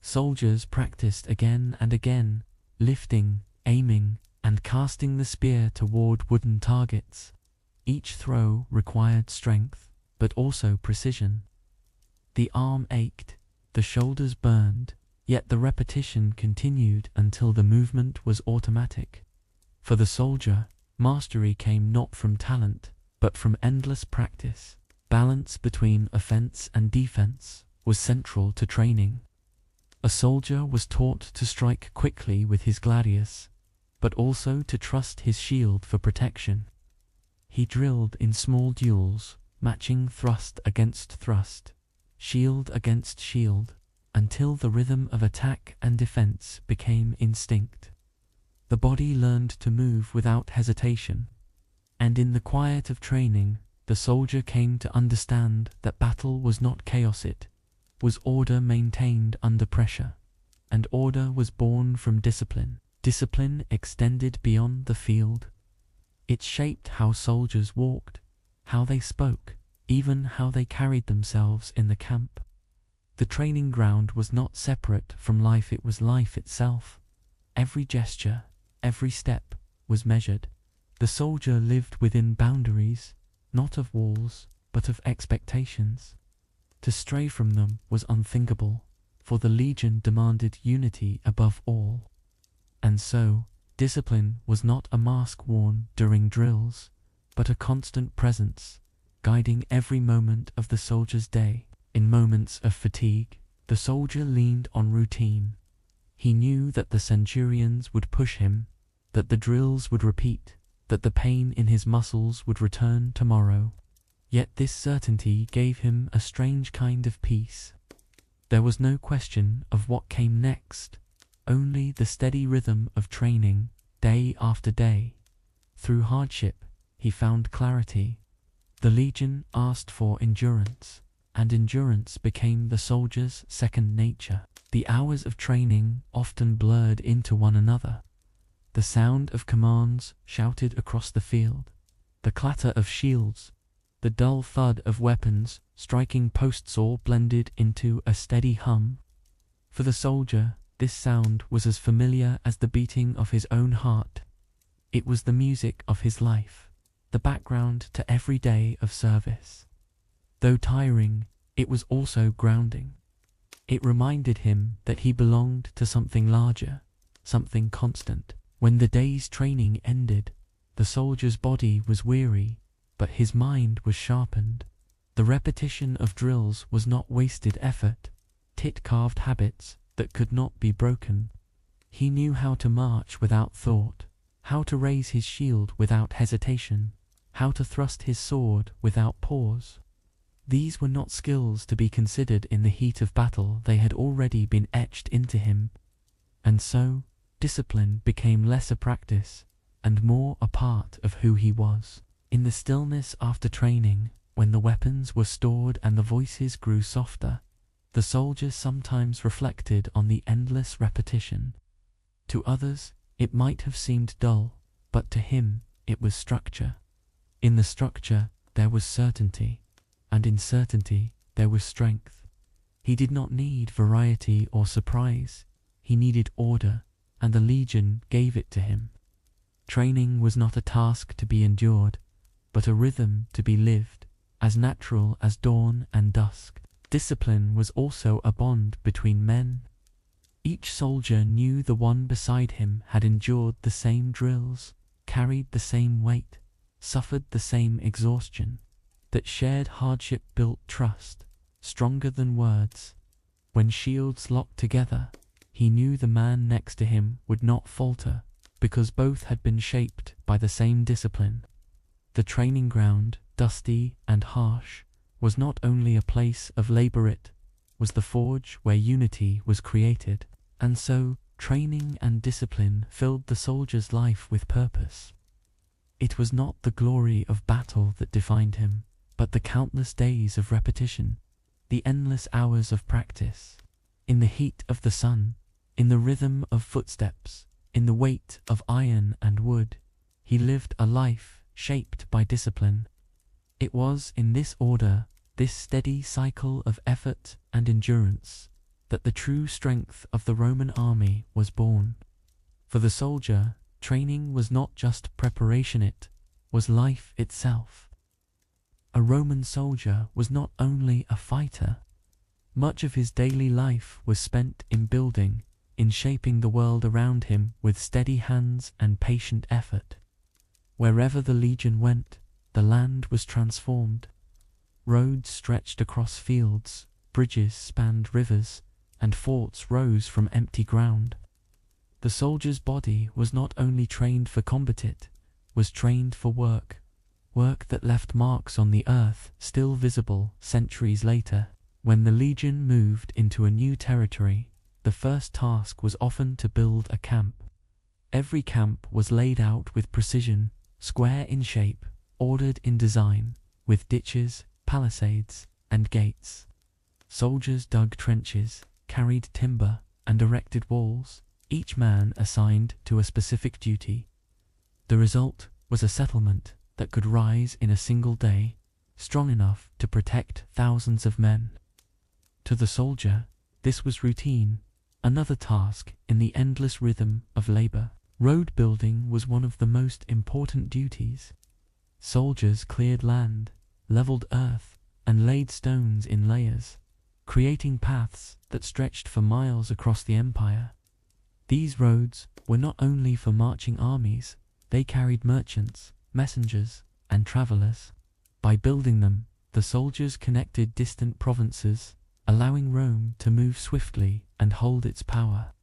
Soldiers practiced again and again, lifting, aiming, and casting the spear toward wooden targets. Each throw required strength, but also precision. The arm ached, the shoulders burned, yet the repetition continued until the movement was automatic. For the soldier, Mastery came not from talent, but from endless practice. Balance between offense and defense was central to training. A soldier was taught to strike quickly with his gladius, but also to trust his shield for protection. He drilled in small duels, matching thrust against thrust, shield against shield, until the rhythm of attack and defense became instinct. The body learned to move without hesitation, and in the quiet of training, the soldier came to understand that battle was not chaos, it was order maintained under pressure, and order was born from discipline. Discipline extended beyond the field. It shaped how soldiers walked, how they spoke, even how they carried themselves in the camp. The training ground was not separate from life, it was life itself. Every gesture, every step was measured. The soldier lived within boundaries, not of walls, but of expectations. To stray from them was unthinkable, for the legion demanded unity above all. And so, discipline was not a mask worn during drills, but a constant presence, guiding every moment of the soldier's day. In moments of fatigue, the soldier leaned on routine. He knew that the centurions would push him, that the drills would repeat, that the pain in his muscles would return tomorrow. Yet this certainty gave him a strange kind of peace. There was no question of what came next, only the steady rhythm of training, day after day. Through hardship, he found clarity. The legion asked for endurance, and endurance became the soldier's second nature. The hours of training often blurred into one another. The sound of commands shouted across the field, the clatter of shields, the dull thud of weapons striking posts all blended into a steady hum. For the soldier, this sound was as familiar as the beating of his own heart. It was the music of his life, the background to every day of service. Though tiring, it was also grounding. It reminded him that he belonged to something larger, something constant. When the day's training ended, the soldier's body was weary, but his mind was sharpened. The repetition of drills was not wasted effort, tit-carved habits that could not be broken. He knew how to march without thought, how to raise his shield without hesitation, how to thrust his sword without pause. These were not skills to be considered in the heat of battle, they had already been etched into him. And so, discipline became less a practice, and more a part of who he was. In the stillness after training, when the weapons were stored and the voices grew softer, the soldier sometimes reflected on the endless repetition. To others, it might have seemed dull, but to him, it was structure. In the structure, there was certainty, and in certainty, there was strength. He did not need variety or surprise. He needed order, and the legion gave it to him. Training was not a task to be endured, but a rhythm to be lived, as natural as dawn and dusk. Discipline was also a bond between men. Each soldier knew the one beside him had endured the same drills, carried the same weight, suffered the same exhaustion. That shared hardship built trust, stronger than words. When shields locked together, he knew the man next to him would not falter, because both had been shaped by the same discipline. The training ground, dusty and harsh, was not only a place of labor, it was the forge where unity was created. And so, training and discipline filled the soldier's life with purpose. It was not the glory of battle that defined him, but the countless days of repetition, the endless hours of practice. In the heat of the sun, in the rhythm of footsteps, in the weight of iron and wood, he lived a life shaped by discipline. It was in this order, this steady cycle of effort and endurance, that the true strength of the Roman army was born. For the soldier, training was not just preparation, it was life itself. A Roman soldier was not only a fighter. Much of his daily life was spent in building, in shaping the world around him with steady hands and patient effort. Wherever the legion went, the land was transformed. Roads stretched across fields, bridges spanned rivers, and forts rose from empty ground. The soldier's body was not only trained for combat, it was trained for work that left marks on the earth still visible centuries later. When the legion moved into a new territory, the first task was often to build a camp. Every camp was laid out with precision, square in shape, ordered in design, with ditches, palisades, and gates. Soldiers dug trenches, carried timber, and erected walls, each man assigned to a specific duty. The result was a settlement that could rise in a single day, strong enough to protect thousands of men. To the soldier, this was routine, another task in the endless rhythm of labor. Road building was one of the most important duties. Soldiers cleared land, leveled earth, and laid stones in layers, creating paths that stretched for miles across the empire. These roads were not only for marching armies, they carried merchants, messengers, and travelers. By building them, the soldiers connected distant provinces, allowing Rome to move swiftly and hold its power.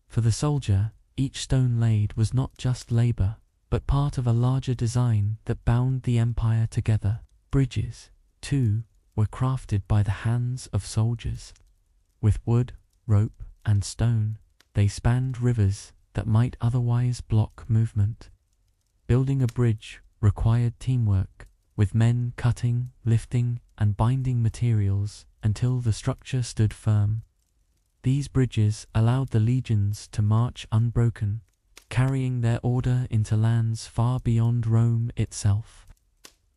For the soldier, each stone laid was not just labor, but part of a larger design that bound the empire together. Bridges, too, were crafted by the hands of soldiers. With wood, rope, and stone, they spanned rivers that might otherwise block movement. Building a bridge required teamwork, with men cutting, lifting, and binding materials until the structure stood firm. These bridges allowed the legions to march unbroken, carrying their order into lands far beyond Rome itself.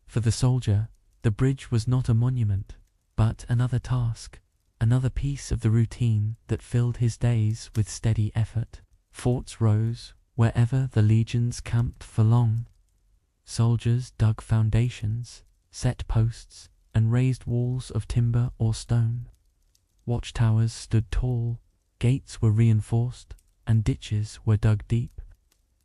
For the soldier, the bridge was not a monument, but another task, another piece of the routine that filled his days with steady effort. Forts rose wherever the legions camped for long. Soldiers dug foundations, set posts, and raised walls of timber or stone. Watchtowers stood tall, gates were reinforced, and ditches were dug deep.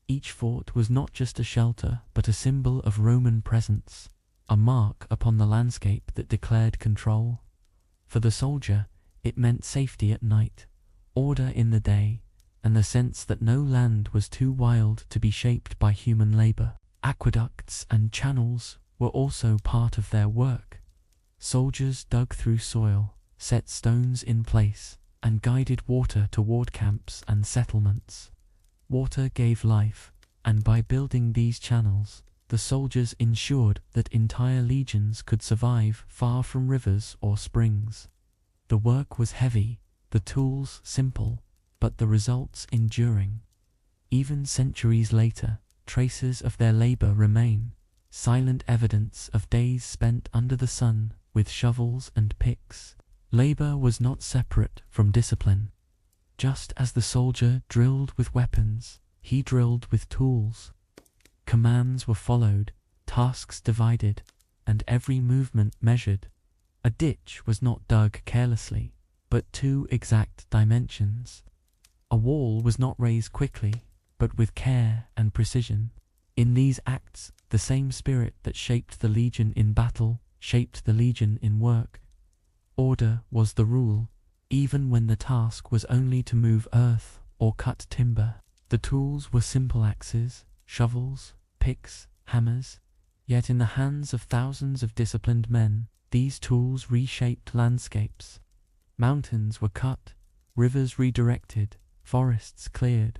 Each fort was not just a shelter, but a symbol of Roman presence, a mark upon the landscape that declared control. For the soldier, it meant safety at night, order in the day, and the sense that no land was too wild to be shaped by human labor. Aqueducts and channels were also part of their work. Soldiers dug through soil, set stones in place, and guided water toward camps and settlements. Water gave life, and by building these channels, the soldiers ensured that entire legions could survive far from rivers or springs. The work was heavy, the tools simple, but the results enduring. Even centuries later, traces of their labor remain, silent evidence of days spent under the sun with shovels and picks. Labor was not separate from discipline. Just as the soldier drilled with weapons, he drilled with tools. Commands were followed, tasks divided, and every movement measured. A ditch was not dug carelessly, but to exact dimensions. A wall was not raised quickly, but with care and precision. In these acts, the same spirit that shaped the legion in battle shaped the legion in work. Order was the rule, even when the task was only to move earth or cut timber. The tools were simple axes, shovels, picks, hammers, yet in the hands of thousands of disciplined men, these tools reshaped landscapes. Mountains were cut, rivers redirected, forests cleared.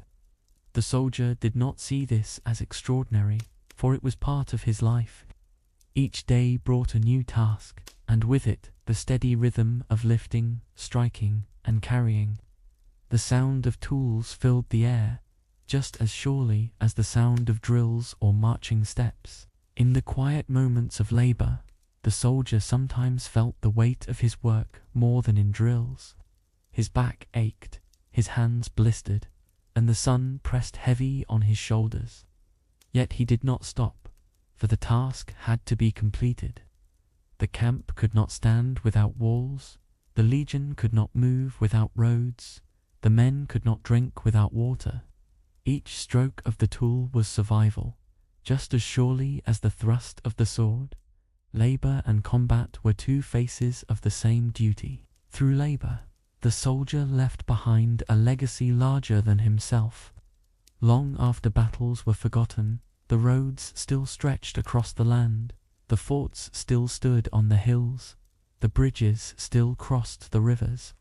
The soldier did not see this as extraordinary, for it was part of his life. Each day brought a new task, and with it the steady rhythm of lifting, striking, and carrying. The sound of tools filled the air, just as surely as the sound of drills or marching steps. In the quiet moments of labor, the soldier sometimes felt the weight of his work more than in drills. His back ached, his hands blistered, and the sun pressed heavy on his shoulders. Yet he did not stop, for the task had to be completed. The camp could not stand without walls, the legion could not move without roads, the men could not drink without water. Each stroke of the tool was survival, Just as surely as the thrust of the sword, labor and combat were two faces of the same duty. Through labor, the soldier left behind a legacy larger than himself. Long after battles were forgotten, the roads still stretched across the land, the forts still stood on the hills, the bridges still crossed the rivers.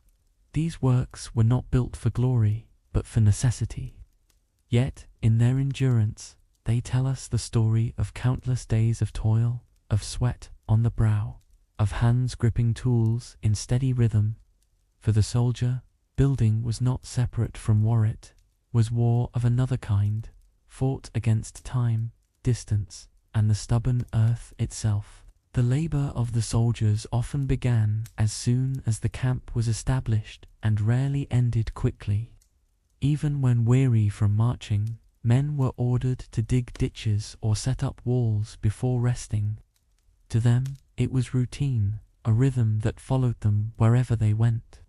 These works were not built for glory, but for necessity. Yet, in their endurance, they tell us the story of countless days of toil, of sweat on the brow, of hands gripping tools in steady rhythm. For the soldier, building was not separate from war. It was war of another kind, fought against time, distance, and the stubborn earth itself. The labor of the soldiers often began as soon as the camp was established and rarely ended quickly. Even when weary from marching, men were ordered to dig ditches or set up walls before resting. To them, it was routine, a rhythm that followed them wherever they went.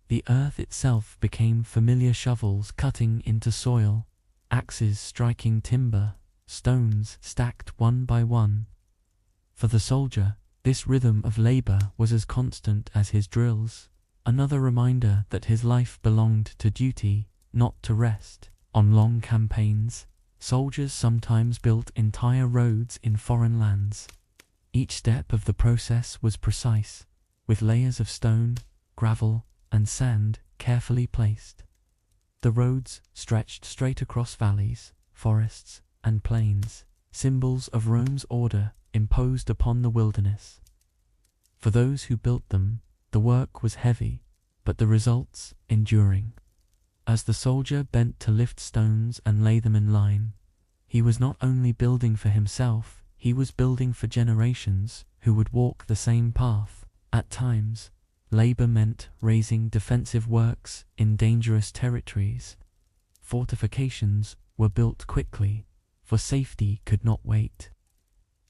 The earth itself became familiar, shovels cutting into soil, axes striking timber, stones stacked one by one. For the soldier, this rhythm of labor was as constant as his drills, another reminder that his life belonged to duty, not to rest. On long campaigns, soldiers sometimes built entire roads in foreign lands. Each step of the process was precise, with layers of stone, gravel, and sand carefully placed. The roads stretched straight across valleys, forests, and plains, symbols of Rome's order imposed upon the wilderness. For those who built them, the work was heavy, but the results enduring. As the soldier bent to lift stones and lay them in line, he was not only building for himself, he was building for generations who would walk the same path. At times, labor meant raising defensive works in dangerous territories. Fortifications were built quickly, for safety could not wait.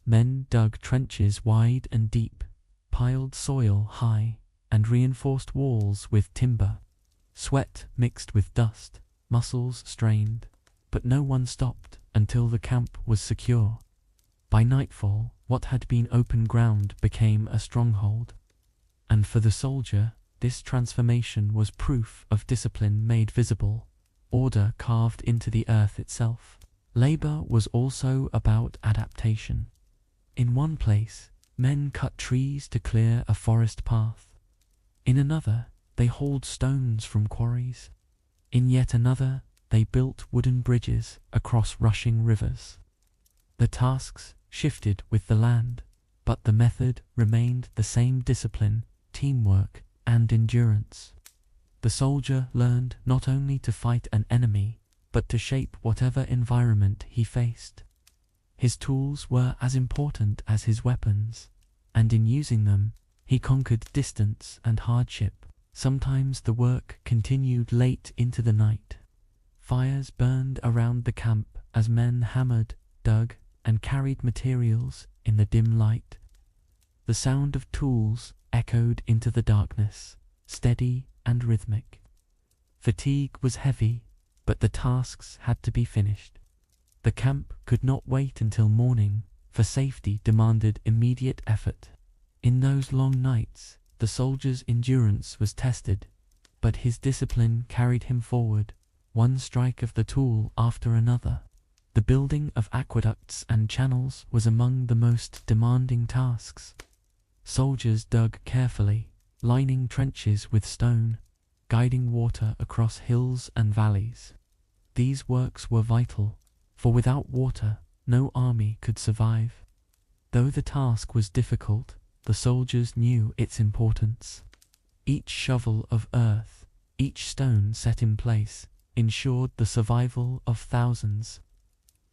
Men dug trenches wide and deep, piled soil high, and reinforced walls with timber. Sweat mixed with dust, muscles strained, but no one stopped until the camp was secure. By nightfall, what had been open ground became a stronghold. And for the soldier, this transformation was proof of discipline made visible, order carved into the earth itself. Labor was also about adaptation. In one place, men cut trees to clear a forest path. In another, they hauled stones from quarries. In yet another, they built wooden bridges across rushing rivers. The tasks shifted with the land, but the method remained the same: discipline, teamwork, and endurance. The soldier learned not only to fight an enemy, but to shape whatever environment he faced. His tools were as important as his weapons, and in using them, he conquered distance and hardship. Sometimes the work continued late into the night. Fires burned around the camp as men hammered, dug, and carried materials in the dim light. The sound of tools echoed into the darkness, steady and rhythmic. Fatigue was heavy, but the tasks had to be finished. The camp could not wait until morning, for safety demanded immediate effort. In those long nights, the soldier's endurance was tested, but his discipline carried him forward, one strike of the tool after another. The building of aqueducts and channels was among the most demanding tasks. Soldiers dug carefully, lining trenches with stone, guiding water across hills and valleys. These works were vital, for without water, no army could survive. Though the task was difficult, the soldiers knew its importance. Each shovel of earth, each stone set in place, ensured the survival of thousands.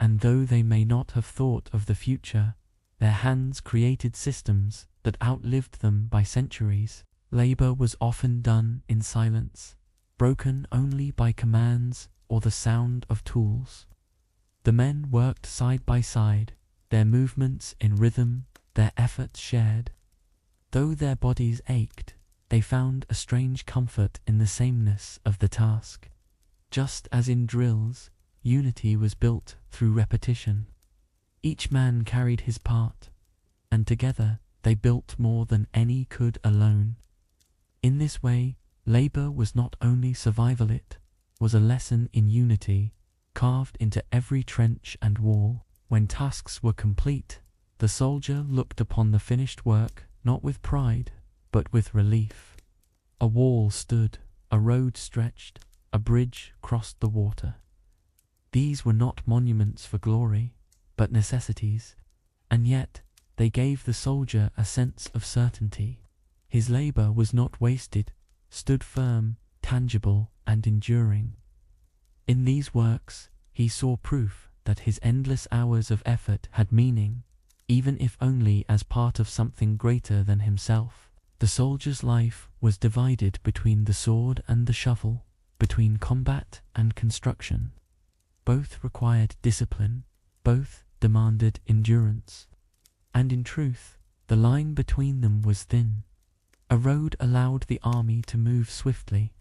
And though they may not have thought of the future, their hands created systems that outlived them by centuries. Labor was often done in silence, broken only by commands or the sound of tools. The men worked side by side, their movements in rhythm, their efforts shared. Though their bodies ached, they found a strange comfort in the sameness of the task. Just as in drills, unity was built through repetition. Each man carried his part, and together they built more than any could alone. In this way, labor was not only survival, it was a lesson in unity, carved into every trench and wall. When tasks were complete, the soldier looked upon the finished work not with pride, but with relief. A wall stood, a road stretched, a bridge crossed the water. These were not monuments for glory, but necessities, and yet they gave the soldier a sense of certainty. His labor was not wasted, stood firm, tangible, and enduring. In these works, he saw proof that his endless hours of effort had meaning, even if only as part of something greater than himself. The soldier's life was divided between the sword and the shovel, between combat and construction. Both required discipline, both demanded endurance. And in truth, the line between them was thin. A road allowed the army to move swiftly.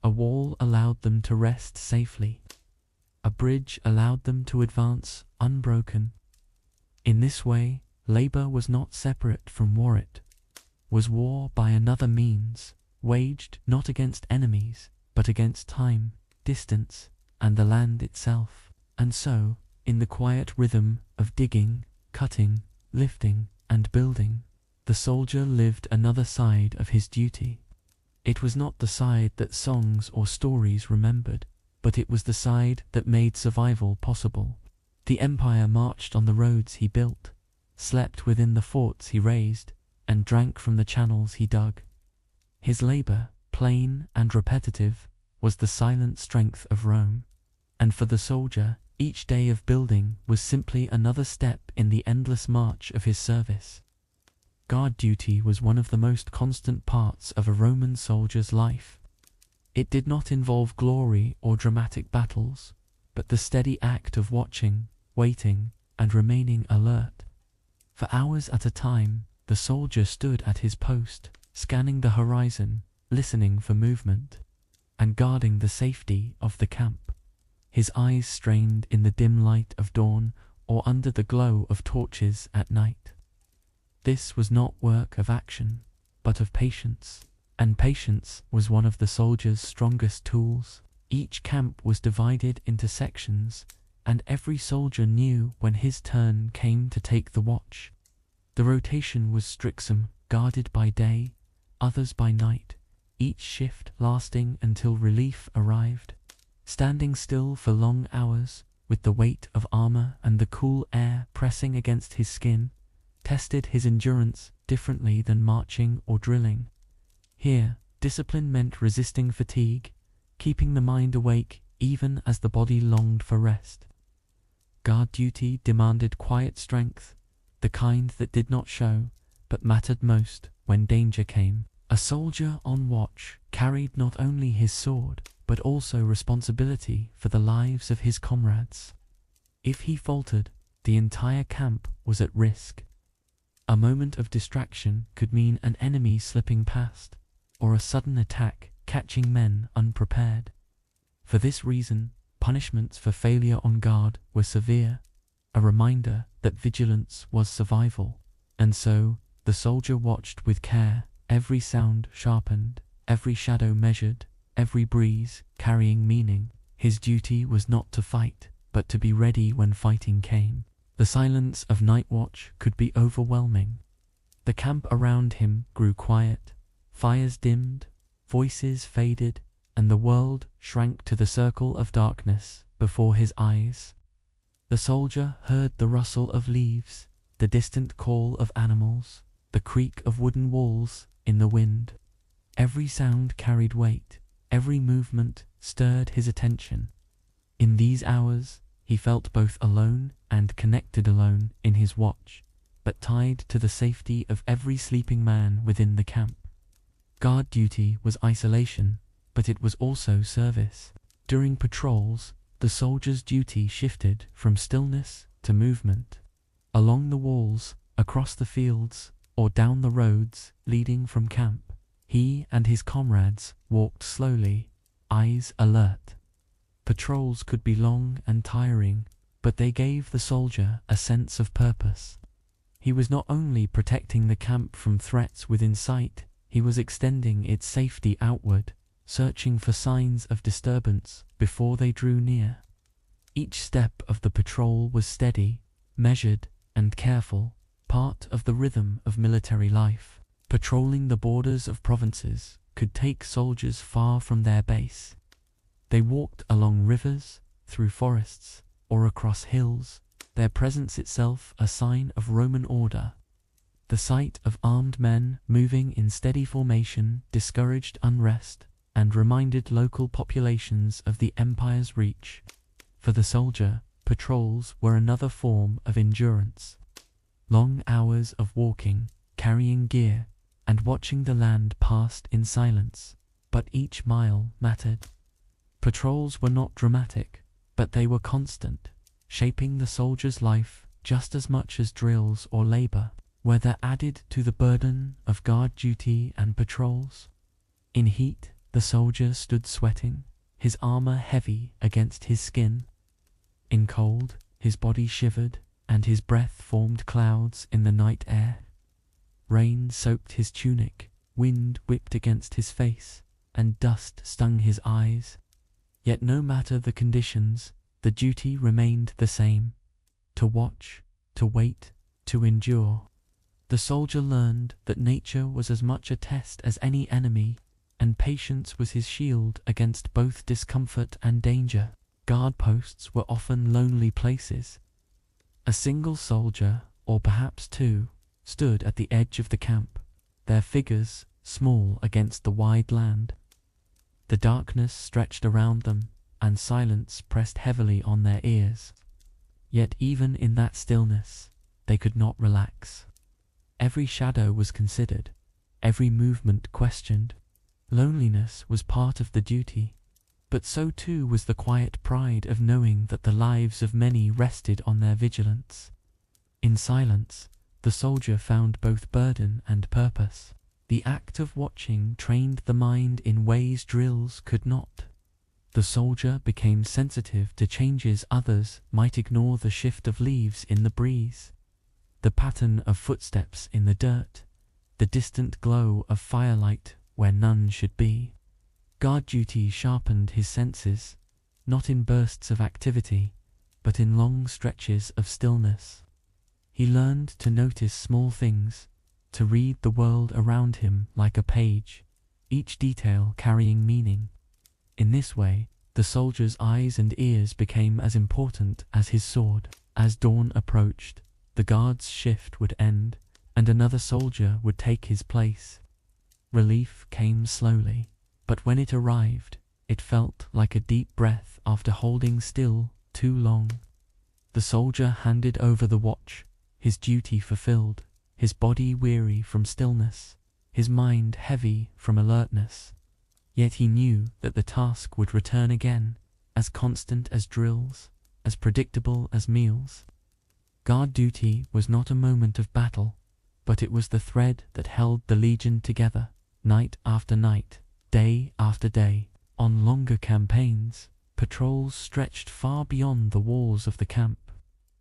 A wall allowed them to rest safely. A bridge allowed them to advance unbroken. In this way, labor was not separate from war. It was war by another means, waged not against enemies, but against time, distance, and the land itself. And so, in the quiet rhythm of digging, cutting, lifting, and building, the soldier lived another side of his duty. It was not the side that songs or stories remembered, but it was the side that made survival possible. The empire marched on the roads he built, slept within the forts he raised, and drank from the channels he dug. His labor, plain and repetitive, was the silent strength of Rome. And for the soldier, each day of building was simply another step in the endless march of his service. Guard duty was one of the most constant parts of a Roman soldier's life. It did not involve glory or dramatic battles, but the steady act of watching, waiting, and remaining alert. For hours at a time, the soldier stood at his post, scanning the horizon, listening for movement, and guarding the safety of the camp. His eyes strained in the dim light of dawn or under the glow of torches at night. This was not work of action, but of patience, and patience was one of the soldier's strongest tools. Each camp was divided into sections, and every soldier knew when his turn came to take the watch. The rotation was strict, guarded by day, others by night, each shift lasting until relief arrived. Standing still for long hours, with the weight of armor and the cool air pressing against his skin, tested his endurance differently than marching or drilling. Here, discipline meant resisting fatigue, keeping the mind awake even as the body longed for rest. Guard duty demanded quiet strength, the kind that did not show, but mattered most when danger came. A soldier on watch carried not only his sword, but also responsibility for the lives of his comrades. If he faltered, the entire camp was at risk. A moment of distraction could mean an enemy slipping past, or a sudden attack catching men unprepared. For this reason, punishments for failure on guard were severe, a reminder that vigilance was survival. And so, the soldier watched with care, every sound sharpened, every shadow measured, every breeze carrying meaning. His duty was not to fight, but to be ready when fighting came. The silence of night watch could be overwhelming. The camp around him grew quiet, fires dimmed, voices faded, and the world shrank to the circle of darkness before his eyes. The soldier heard the rustle of leaves, the distant call of animals, the creak of wooden walls in the wind. Every sound carried weight, every movement stirred his attention. In these hours, he felt both alone and connected, alone in his watch, but tied to the safety of every sleeping man within the camp. Guard duty was isolation, but it was also service. During patrols, the soldier's duty shifted from stillness to movement. Along the walls, across the fields, or down the roads leading from camp, he and his comrades walked slowly, eyes alert. Patrols could be long and tiring, but they gave the soldier a sense of purpose. He was not only protecting the camp from threats within sight, he was extending its safety outward, searching for signs of disturbance before they drew near. Each step of the patrol was steady, measured, and careful, part of the rhythm of military life. Patrolling the borders of provinces could take soldiers far from their base. They walked along rivers, through forests, or across hills, their presence itself a sign of Roman order. The sight of armed men moving in steady formation discouraged unrest and reminded local populations of the empire's reach. For the soldier, patrols were another form of endurance. Long hours of walking, carrying gear, and watching the land passed in silence, but each mile mattered. Patrols were not dramatic, but they were constant, shaping the soldier's life just as much as drills or labor, whether added to the burden of guard duty and patrols. In heat, the soldier stood sweating, his armor heavy against his skin. In cold, his body shivered, and his breath formed clouds in the night air. Rain soaked his tunic, wind whipped against his face, and dust stung his eyes. Yet no matter the conditions, the duty remained the same: to watch, to wait, to endure. The soldier learned that nature was as much a test as any enemy, and patience was his shield against both discomfort and danger. Guard posts were often lonely places. A single soldier, or perhaps two, stood at the edge of the camp, their figures small against the wide land. The darkness stretched around them, and silence pressed heavily on their ears. Yet even in that stillness, they could not relax. Every shadow was considered, every movement questioned. Loneliness was part of the duty, but so too was the quiet pride of knowing that the lives of many rested on their vigilance. In silence, the soldier found both burden and purpose. The act of watching trained the mind in ways drills could not. The soldier became sensitive to changes others might ignore: the shift of leaves in the breeze, the pattern of footsteps in the dirt, the distant glow of firelight where none should be. Guard duty sharpened his senses, not in bursts of activity, but in long stretches of stillness. He learned to notice small things, to read the world around him like a page, each detail carrying meaning. In this way, the soldier's eyes and ears became as important as his sword. As dawn approached, the guard's shift would end, and another soldier would take his place. Relief came slowly, but when it arrived, it felt like a deep breath after holding still too long. The soldier handed over the watch, his duty fulfilled, his body weary from stillness, his mind heavy from alertness. Yet he knew that the task would return again, as constant as drills, as predictable as meals. Guard duty was not a moment of battle, but it was the thread that held the legion together, night after night, day after day. On longer campaigns, patrols stretched far beyond the walls of the camp.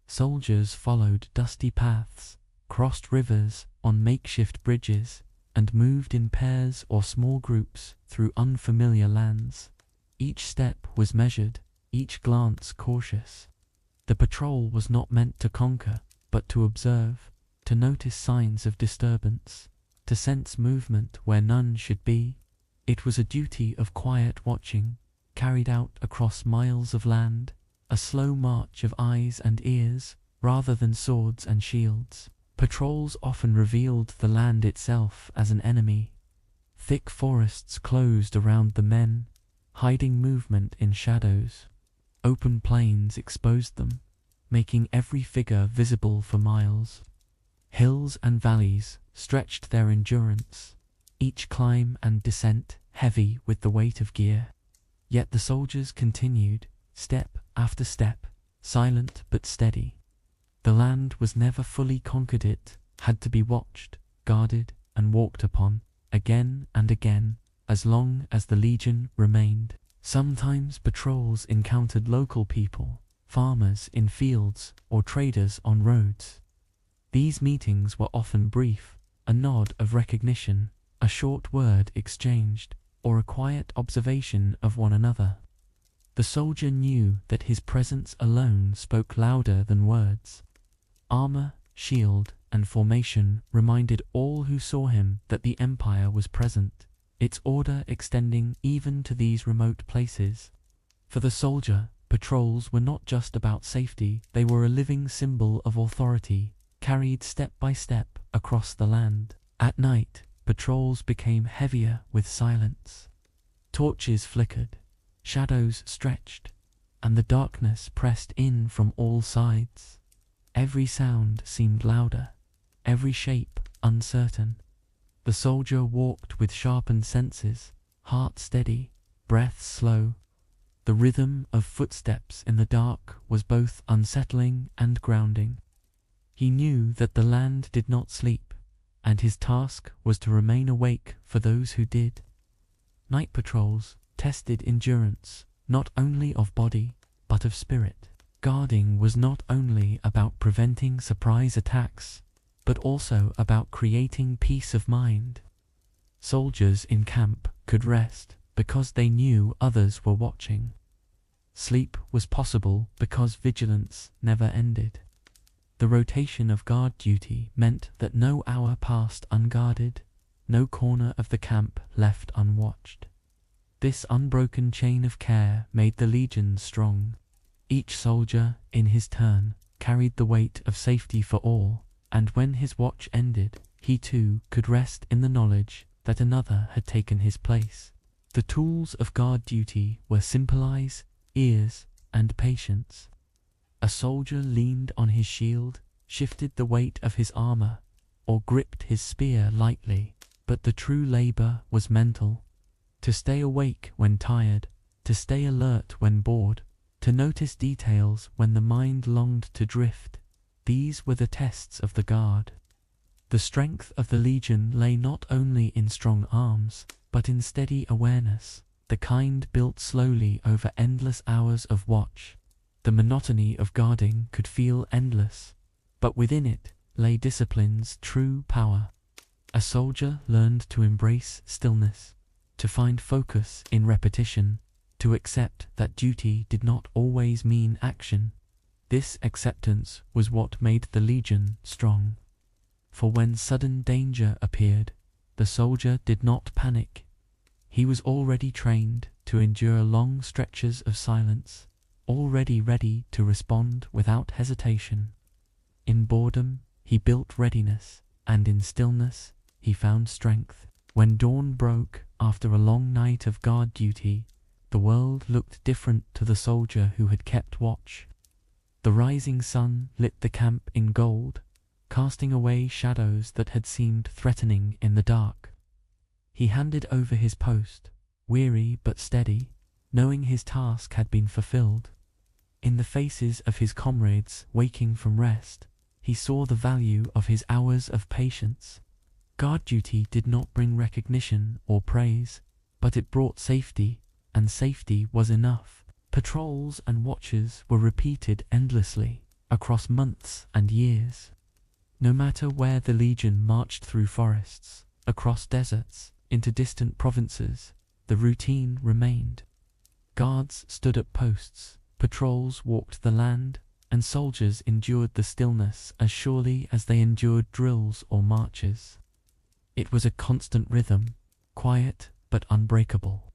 Soldiers followed dusty paths, crossed rivers on makeshift bridges, and moved in pairs or small groups through unfamiliar lands. Each step was measured, each glance cautious. The patrol was not meant to conquer, but to observe, to notice signs of disturbance, to sense movement where none should be. It was a duty of quiet watching, carried out across miles of land, a slow march of eyes and ears, rather than swords and shields. Patrols often revealed the land itself as an enemy. Thick forests closed around the men, hiding movement in shadows. Open plains exposed them, making every figure visible for miles. Hills and valleys stretched their endurance, each climb and descent heavy with the weight of gear. Yet the soldiers continued, step after step, silent but steady. The land was never fully conquered, it had to be watched, guarded, and walked upon, again and again, as long as the legion remained. Sometimes patrols encountered local people, farmers in fields, or traders on roads. These meetings were often brief, a nod of recognition, a short word exchanged, or a quiet observation of one another. The soldier knew that his presence alone spoke louder than words. Armor, shield, and formation reminded all who saw him that the Empire was present, its order extending even to these remote places. For the soldier, patrols were not just about safety, they were a living symbol of authority, carried step by step across the land. At night, patrols became heavier with silence. Torches flickered, shadows stretched, and the darkness pressed in from all sides. Every sound seemed louder, every shape uncertain. The soldier walked with sharpened senses, heart steady, breath slow. The rhythm of footsteps in the dark was both unsettling and grounding. He knew that the land did not sleep, and his task was to remain awake for those who did. Night patrols tested endurance, not only of body, but of spirit. Guarding was not only about preventing surprise attacks, but also about creating peace of mind. Soldiers in camp could rest because they knew others were watching. Sleep was possible because vigilance never ended. The rotation of guard duty meant that no hour passed unguarded, no corner of the camp left unwatched. This unbroken chain of care made the legion strong. Each soldier, in his turn, carried the weight of safety for all, and when his watch ended, he too could rest in the knowledge that another had taken his place. The tools of guard duty were simple eyes, ears, and patience. A soldier leaned on his shield, shifted the weight of his armor, or gripped his spear lightly, but the true labor was mental. To stay awake when tired, to stay alert when bored, to notice details when the mind longed to drift, these were the tests of the guard. The strength of the legion lay not only in strong arms, but in steady awareness, the kind built slowly over endless hours of watch. The monotony of guarding could feel endless, but within it lay discipline's true power. A soldier learned to embrace stillness, to find focus in repetition, to accept that duty did not always mean action. This acceptance was what made the legion strong. For when sudden danger appeared, the soldier did not panic. He was already trained to endure long stretches of silence, already ready to respond without hesitation. In boredom, he built readiness, and in stillness, he found strength. When dawn broke after a long night of guard duty, the world looked different to the soldier who had kept watch. The rising sun lit the camp in gold, casting away shadows that had seemed threatening in the dark. He handed over his post, weary but steady, knowing his task had been fulfilled. In the faces of his comrades waking from rest, he saw the value of his hours of patience. Guard duty did not bring recognition or praise, but it brought safety, and safety was enough. Patrols and watches were repeated endlessly, across months and years. No matter where the legion marched through forests, across deserts, into distant provinces, the routine remained. Guards stood at posts, patrols walked the land, and soldiers endured the stillness as surely as they endured drills or marches. It was a constant rhythm, quiet but unbreakable.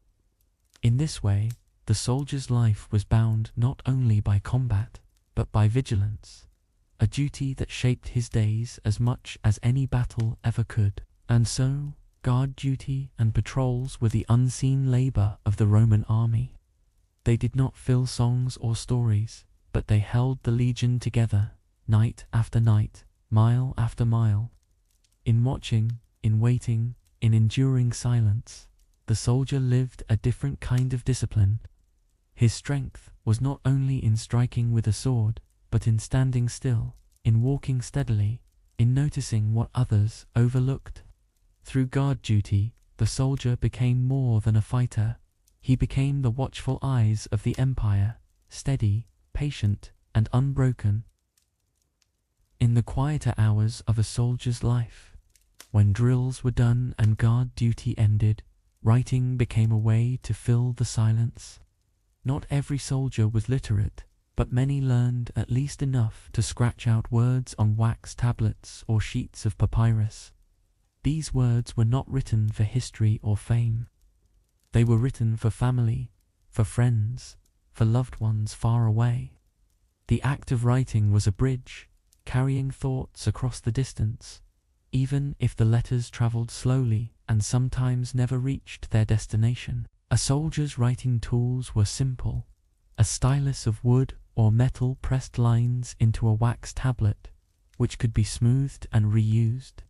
In this way, the soldier's life was bound not only by combat, but by vigilance, a duty that shaped his days as much as any battle ever could. And so, guard duty and patrols were the unseen labor of the Roman army. They did not fill songs or stories, but they held the legion together, night after night, mile after mile. In watching, in waiting, in enduring silence, the soldier lived a different kind of discipline. His strength was not only in striking with a sword, but in standing still, in walking steadily, in noticing what others overlooked. Through guard duty, the soldier became more than a fighter. He became the watchful eyes of the empire, steady, patient, and unbroken. In the quieter hours of a soldier's life, when drills were done and guard duty ended, writing became a way to fill the silence. Not every soldier was literate, but many learned at least enough to scratch out words on wax tablets or sheets of papyrus. These words were not written for history or fame. They were written for family, for friends, for loved ones far away. The act of writing was a bridge, carrying thoughts across the distance, even if the letters traveled slowly and sometimes never reached their destination. A soldier's writing tools were simple: a stylus of wood or metal pressed lines into a wax tablet, which could be smoothed and reused.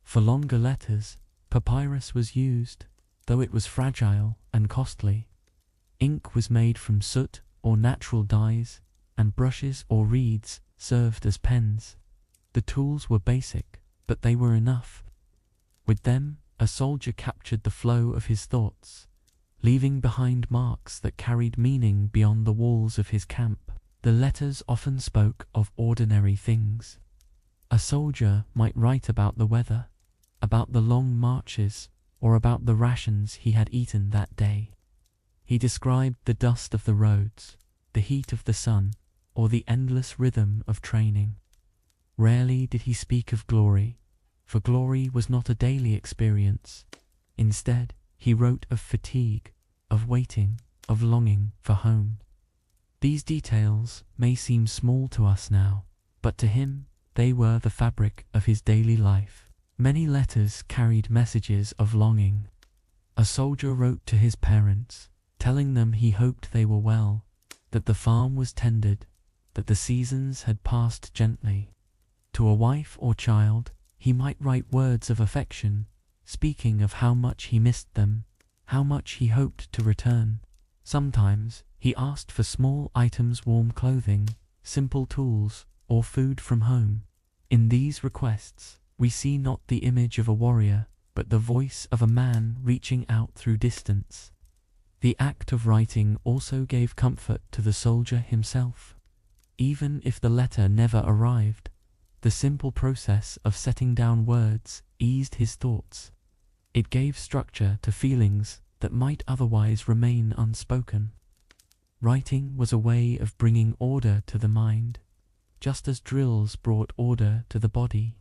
For longer letters, papyrus was used, though it was fragile and costly. Ink was made from soot or natural dyes, and brushes or reeds served as pens. The tools were basic, but they were enough. With them, a soldier captured the flow of his thoughts, leaving behind marks that carried meaning beyond the walls of his camp. The letters often spoke of ordinary things. A soldier might write about the weather, about the long marches, or about the rations he had eaten that day. He described the dust of the roads, the heat of the sun, or the endless rhythm of training. Rarely did he speak of glory, for glory was not a daily experience. Instead, he wrote of fatigue, of waiting, of longing for home. These details may seem small to us now, but to him, they were the fabric of his daily life. Many letters carried messages of longing. A soldier wrote to his parents, telling them he hoped they were well, that the farm was tended, that the seasons had passed gently. To a wife or child, he might write words of affection, speaking of how much he missed them, how much he hoped to return. Sometimes, he asked for small items: warm clothing, simple tools, or food from home. In these requests, we see not the image of a warrior, but the voice of a man reaching out through distance. The act of writing also gave comfort to the soldier himself. Even if the letter never arrived, the simple process of setting down words eased his thoughts. It gave structure to feelings that might otherwise remain unspoken. Writing was a way of bringing order to the mind, just as drills brought order to the body.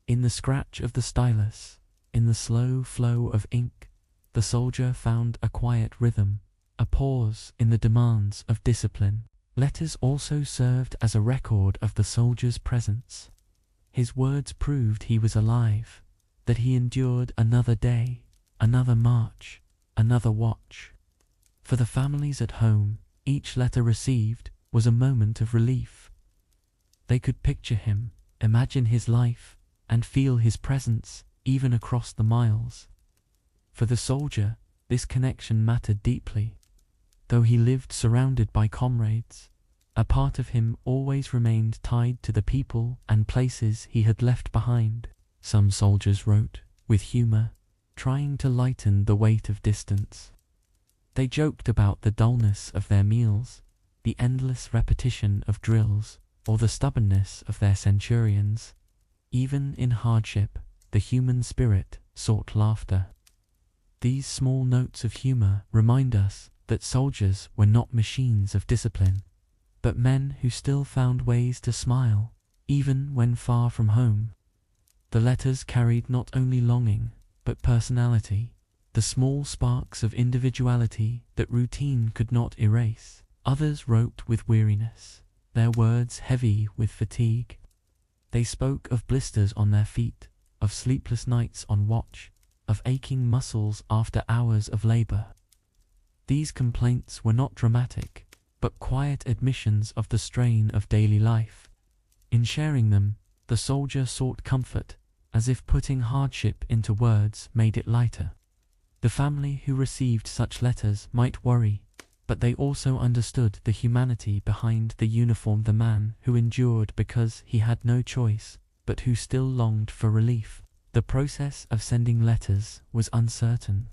In the scratch of the stylus, in the slow flow of ink, the soldier found a quiet rhythm, a pause in the demands of discipline. Letters also served as a record of the soldier's presence. His words proved he was alive, that he endured another day, another march, another watch. For the families at home, each letter received was a moment of relief. They could picture him, imagine his life, and feel his presence even across the miles. For the soldier, this connection mattered deeply. Though he lived surrounded by comrades, a part of him always remained tied to the people and places he had left behind. Some soldiers wrote, with humor, trying to lighten the weight of distance. They joked about the dullness of their meals, the endless repetition of drills, or the stubbornness of their centurions. Even in hardship, the human spirit sought laughter. These small notes of humor remind us that soldiers were not machines of discipline, but men who still found ways to smile, even when far from home. The letters carried not only longing, but personality, the small sparks of individuality that routine could not erase. Others wrote with weariness, their words heavy with fatigue. They spoke of blisters on their feet, of sleepless nights on watch, of aching muscles after hours of labor. These complaints were not dramatic, but quiet admissions of the strain of daily life. In sharing them, the soldier sought comfort, as if putting hardship into words made it lighter. The family who received such letters might worry, but they also understood the humanity behind the uniform, the man who endured because he had no choice, but who still longed for relief. The process of sending letters was uncertain.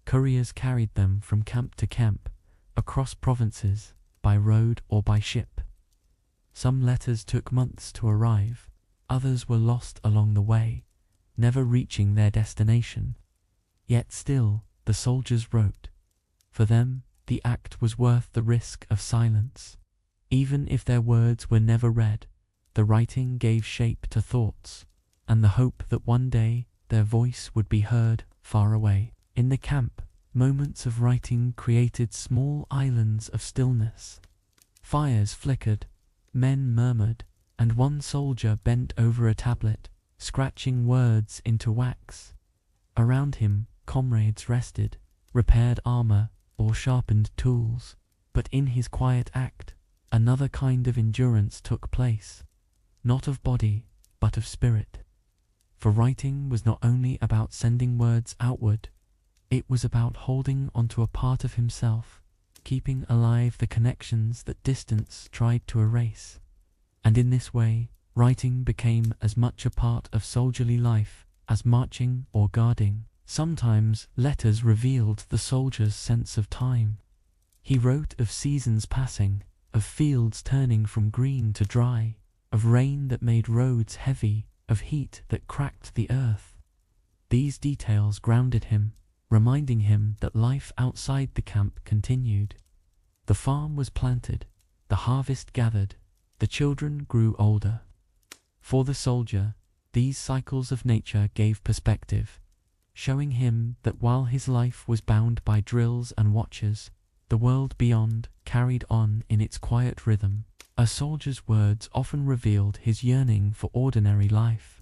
Couriers carried them from camp to camp, across provinces, by road or by ship. Some letters took months to arrive, others were lost along the way, never reaching their destination. Yet still, the soldiers wrote. For them, the act was worth the risk of silence. Even if their words were never read, the writing gave shape to thoughts, and the hope that one day their voice would be heard far away. In the camp, moments of writing created small islands of stillness. Fires flickered, men murmured, and one soldier bent over a tablet, scratching words into wax. Around him, comrades rested, repaired armor, or sharpened tools. But in his quiet act, another kind of endurance took place, not of body, but of spirit. For writing was not only about sending words outward, it was about holding onto a part of himself, keeping alive the connections that distance tried to erase. And in this way, writing became as much a part of soldierly life as marching or guarding. Sometimes letters revealed the soldier's sense of time. He wrote of seasons passing, of fields turning from green to dry, of rain that made roads heavy, of heat that cracked the earth. These details grounded him, reminding him that life outside the camp continued. The farm was planted, the harvest gathered, the children grew older. For the soldier, these cycles of nature gave perspective, showing him that while his life was bound by drills and watches, the world beyond carried on in its quiet rhythm. A soldier's words often revealed his yearning for ordinary life.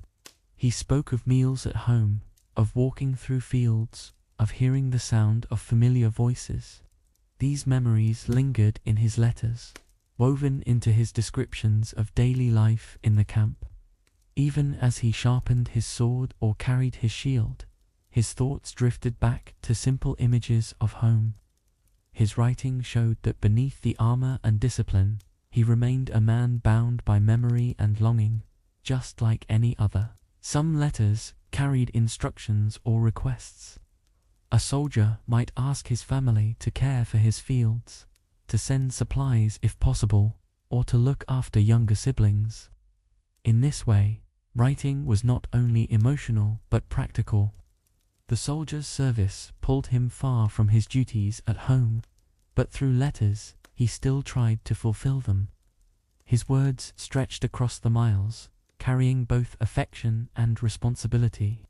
He spoke of meals at home, of walking through fields, of hearing the sound of familiar voices. These memories lingered in his letters, woven into his descriptions of daily life in the camp. Even as he sharpened his sword or carried his shield, his thoughts drifted back to simple images of home. His writing showed that beneath the armor and discipline, he remained a man bound by memory and longing, just like any other. Some letters carried instructions or requests. A soldier might ask his family to care for his fields, to send supplies if possible, or to look after younger siblings. In this way, writing was not only emotional but practical. The soldier's service pulled him far from his duties at home, but through letters, he still tried to fulfill them. His words stretched across the miles, carrying both affection and responsibility.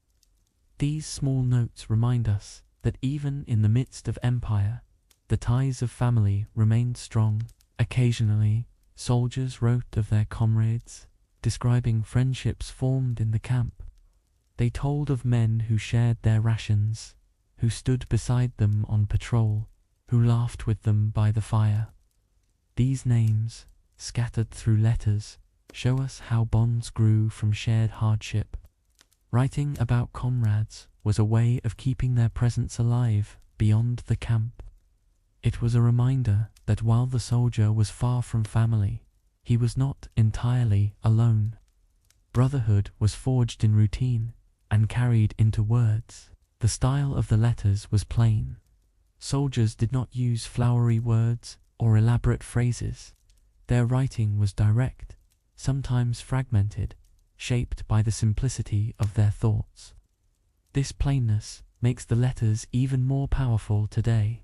These small notes remind us that even in the midst of empire, the ties of family remained strong. Occasionally, soldiers wrote of their comrades, describing friendships formed in the camp. They told of men who shared their rations, who stood beside them on patrol, who laughed with them by the fire. These names, scattered through letters, show us how bonds grew from shared hardship. Writing about comrades was a way of keeping their presence alive beyond the camp. It was a reminder that while the soldier was far from family, he was not entirely alone. Brotherhood was forged in routine and carried into words. The style of the letters was plain. Soldiers did not use flowery words or elaborate phrases. Their writing was direct, sometimes fragmented, shaped by the simplicity of their thoughts. This plainness makes the letters even more powerful today.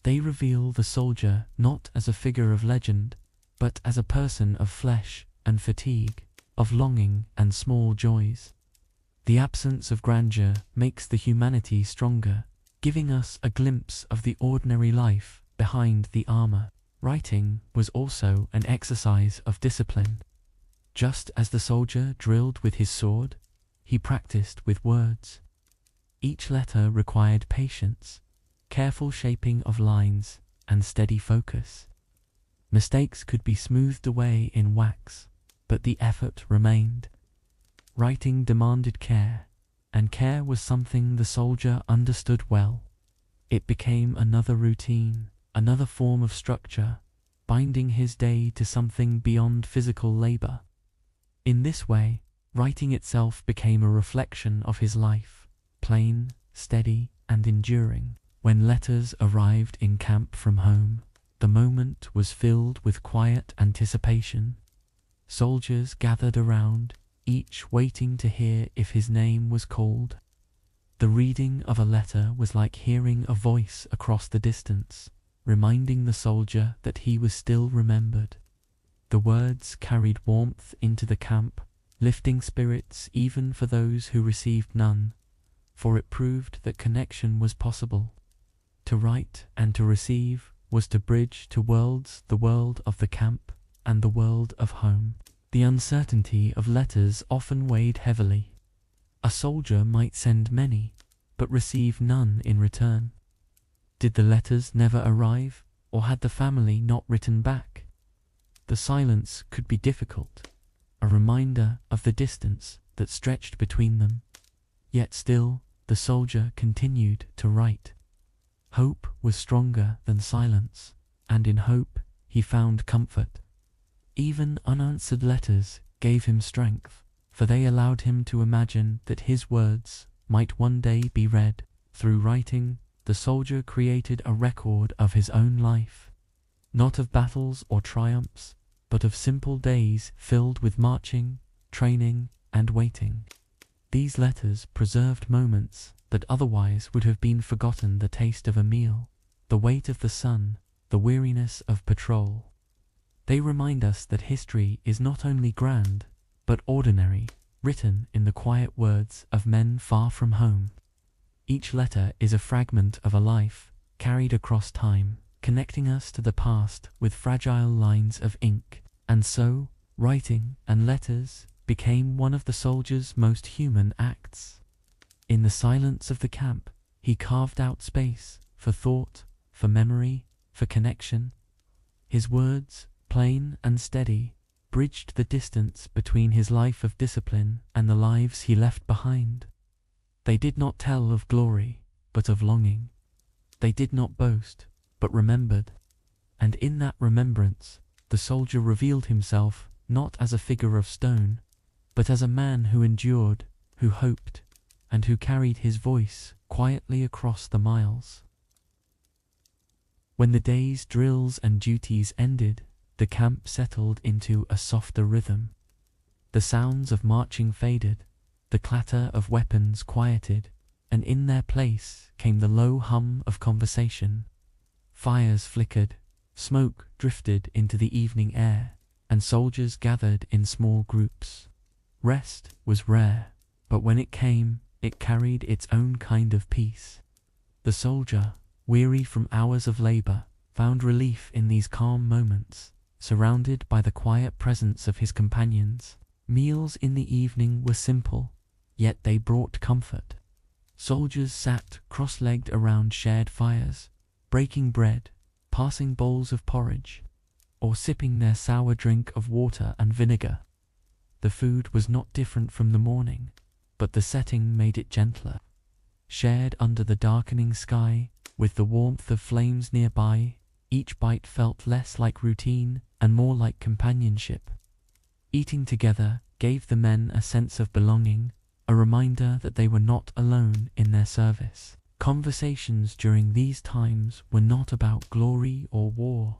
They reveal the soldier not as a figure of legend, but as a person of flesh and fatigue, of longing and small joys. The absence of grandeur makes the humanity stronger, giving us a glimpse of the ordinary life behind the armor. Writing was also an exercise of discipline. Just as the soldier drilled with his sword, he practiced with words. Each letter required patience, careful shaping of lines, and steady focus. Mistakes could be smoothed away in wax, but the effort remained. Writing demanded care, and care was something the soldier understood well. It became another routine, another form of structure, binding his day to something beyond physical labor. In this way, writing itself became a reflection of his life, plain, steady, and enduring. When letters arrived in camp from home, The moment was filled with quiet anticipation. Soldiers gathered around, each waiting to hear if his name was called. The reading of a letter was like hearing a voice across the distance, reminding the soldier that he was still remembered. The words carried warmth into the camp, lifting spirits even for those who received none, for it proved that connection was possible. To write and to receive was to bridge to worlds, the world of the camp and the world of home. The uncertainty of letters often weighed heavily. A soldier might send many, but receive none in return. Did the letters never arrive, or had the family not written back? The silence could be difficult, a reminder of the distance that stretched between them. Yet still, the soldier continued to write. Hope was stronger than silence, and in hope he found comfort. Even unanswered letters gave him strength, for they allowed him to imagine that his words might one day be read. Through writing, the soldier created a record of his own life, not of battles or triumphs, but of simple days filled with marching, training, and waiting. These letters preserved moments that otherwise would have been forgotten: the taste of a meal, the weight of the sun, the weariness of patrol. They remind us that history is not only grand, but ordinary, written in the quiet words of men far from home. Each letter is a fragment of a life, carried across time, connecting us to the past with fragile lines of ink. And so, writing and letters became one of the soldier's most human acts. In the silence of the camp, he carved out space for thought, for memory, for connection. His words, plain and steady, bridged the distance between his life of discipline and the lives he left behind. They did not tell of glory, but of longing. They did not boast, but remembered. And in that remembrance, the soldier revealed himself not as a figure of stone, but as a man who endured, who hoped, and who carried his voice quietly across the miles. When the day's drills and duties ended, the camp settled into a softer rhythm. The sounds of marching faded, the clatter of weapons quieted, and in their place came the low hum of conversation. Fires flickered, smoke drifted into the evening air, and soldiers gathered in small groups. Rest was rare, but when it came, it carried its own kind of peace. The soldier, weary from hours of labor, found relief in these calm moments, surrounded by the quiet presence of his companions. Meals in the evening were simple, yet they brought comfort. Soldiers sat cross-legged around shared fires, breaking bread, passing bowls of porridge, or sipping their sour drink of water and vinegar. The food was not different from the morning, but the setting made it gentler. Shared under the darkening sky, with the warmth of flames nearby, each bite felt less like routine and more like companionship. Eating together gave the men a sense of belonging, a reminder that they were not alone in their service. Conversations during these times were not about glory or war.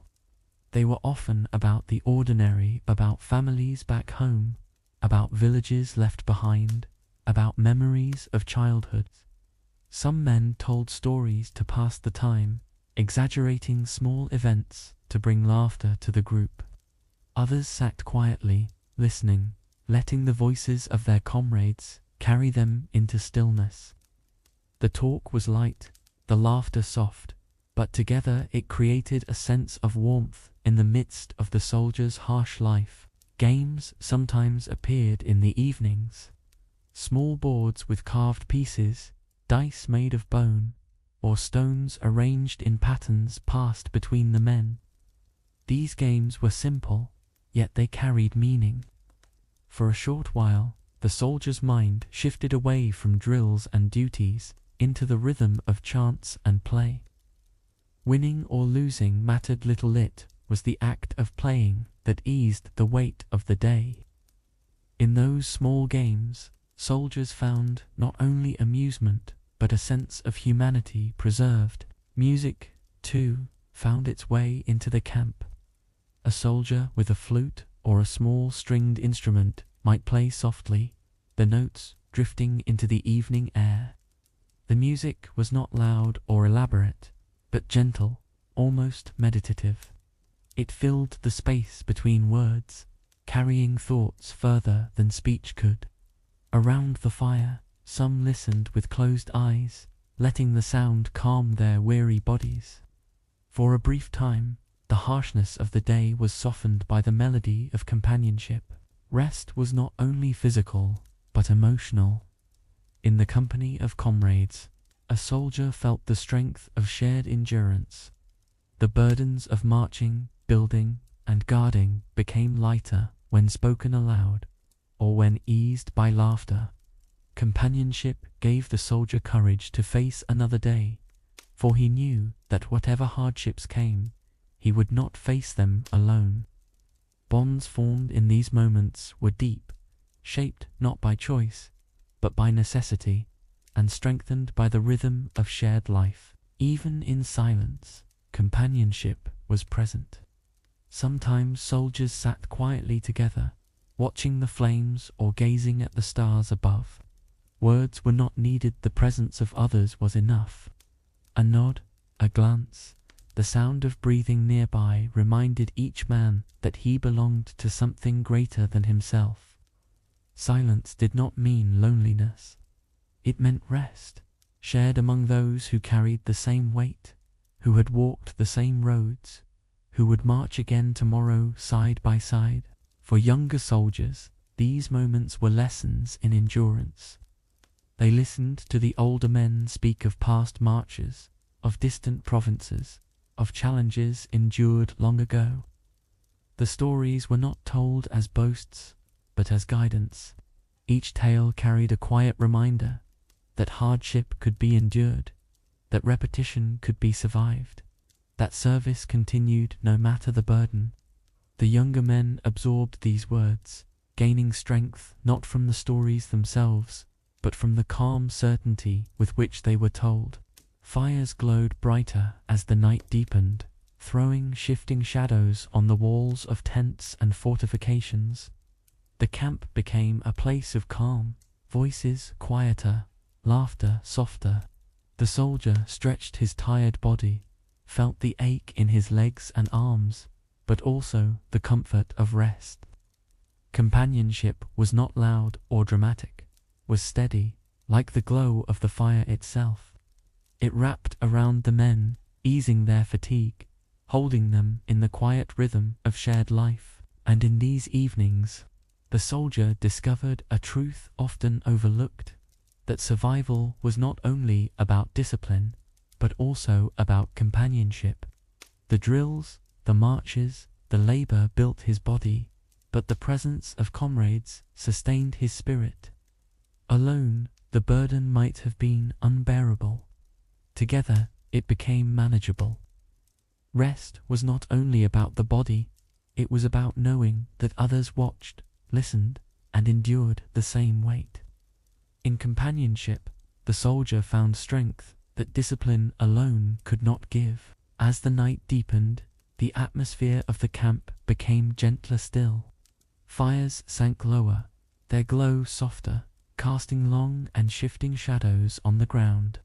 They were often about the ordinary, about families back home, about villages left behind, about memories of childhood. Some men told stories to pass the time, exaggerating small events to bring laughter to the group. Others sat quietly, listening, letting the voices of their comrades carry them into stillness. The talk was light, the laughter soft, but together it created a sense of warmth in the midst of the soldier's harsh life. Games sometimes appeared in the evenings. Small boards with carved pieces, dice made of bone, or stones arranged in patterns passed between the men. These games were simple, yet they carried meaning. For a short while, the soldier's mind shifted away from drills and duties into the rhythm of chance and play. Winning or losing mattered little. It was the act of playing that eased the weight of the day. In those small games, soldiers found not only amusement, but a sense of humanity preserved. Music, too, found its way into the camp. A soldier with a flute or a small stringed instrument might play softly, the notes drifting into the evening air. The music was not loud or elaborate, but gentle, almost meditative. It filled the space between words, carrying thoughts further than speech could. Around the fire, some listened with closed eyes, letting the sound calm their weary bodies. For a brief time, the harshness of the day was softened by the melody of companionship. Rest was not only physical, but emotional. In the company of comrades, a soldier felt the strength of shared endurance. The burdens of marching, building, and guarding became lighter when spoken aloud, or when eased by laughter. Companionship gave the soldier courage to face another day, for he knew that whatever hardships came, he would not face them alone. Bonds formed in these moments were deep, shaped not by choice, but by necessity, and strengthened by the rhythm of shared life. Even in silence, companionship was present. Sometimes soldiers sat quietly together, watching the flames or gazing at the stars above. Words were not needed, the presence of others was enough. A nod, a glance, the sound of breathing nearby reminded each man that he belonged to something greater than himself. Silence did not mean loneliness. It meant rest, shared among those who carried the same weight, who had walked the same roads, who would march again tomorrow side by side. For younger soldiers, these moments were lessons in endurance. They listened to the older men speak of past marches, of distant provinces, of challenges endured long ago. The stories were not told as boasts, but as guidance. Each tale carried a quiet reminder that hardship could be endured, that repetition could be survived, that service continued no matter the burden. The younger men absorbed these words, gaining strength not from the stories themselves, but from the calm certainty with which they were told. Fires glowed brighter as the night deepened, throwing shifting shadows on the walls of tents and fortifications. The camp became a place of calm, voices quieter, laughter softer. The soldier stretched his tired body, felt the ache in his legs and arms, but also the comfort of rest. Companionship was not loud or dramatic, was steady, like the glow of the fire itself. It wrapped around the men, easing their fatigue, holding them in the quiet rhythm of shared life. And in these evenings, the soldier discovered a truth often overlooked, that survival was not only about discipline, but also about companionship. The drills, the marches, the labor built his body, but the presence of comrades sustained his spirit. Alone, the burden might have been unbearable. Together, it became manageable. Rest was not only about the body, it was about knowing that others watched, listened, and endured the same weight. In companionship, the soldier found strength that discipline alone could not give. As the night deepened, the atmosphere of the camp became gentler still. Fires sank lower, their glow softer, casting long and shifting shadows on the ground.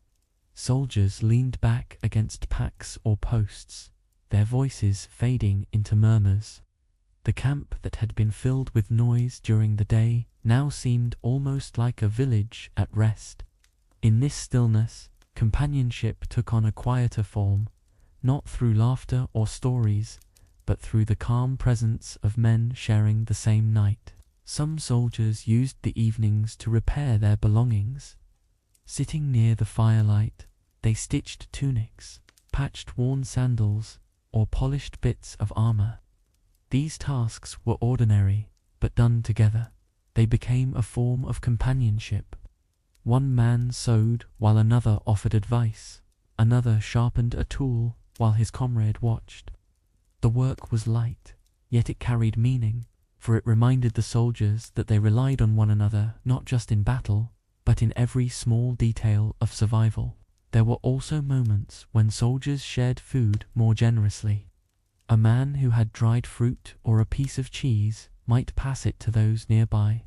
Soldiers leaned back against packs or posts, their voices fading into murmurs. The camp that had been filled with noise during the day now seemed almost like a village at rest. In this stillness, companionship took on a quieter form, not through laughter or stories, but through the calm presence of men sharing the same night. Some soldiers used the evenings to repair their belongings. Sitting near the firelight, they stitched tunics, patched worn sandals, or polished bits of armor. These tasks were ordinary, but done together, they became a form of companionship. One man sewed while another offered advice, another sharpened a tool while his comrade watched. The work was light, yet it carried meaning, for it reminded the soldiers that they relied on one another not just in battle, but in every small detail of survival. There were also moments when soldiers shared food more generously. A man who had dried fruit or a piece of cheese might pass it to those nearby.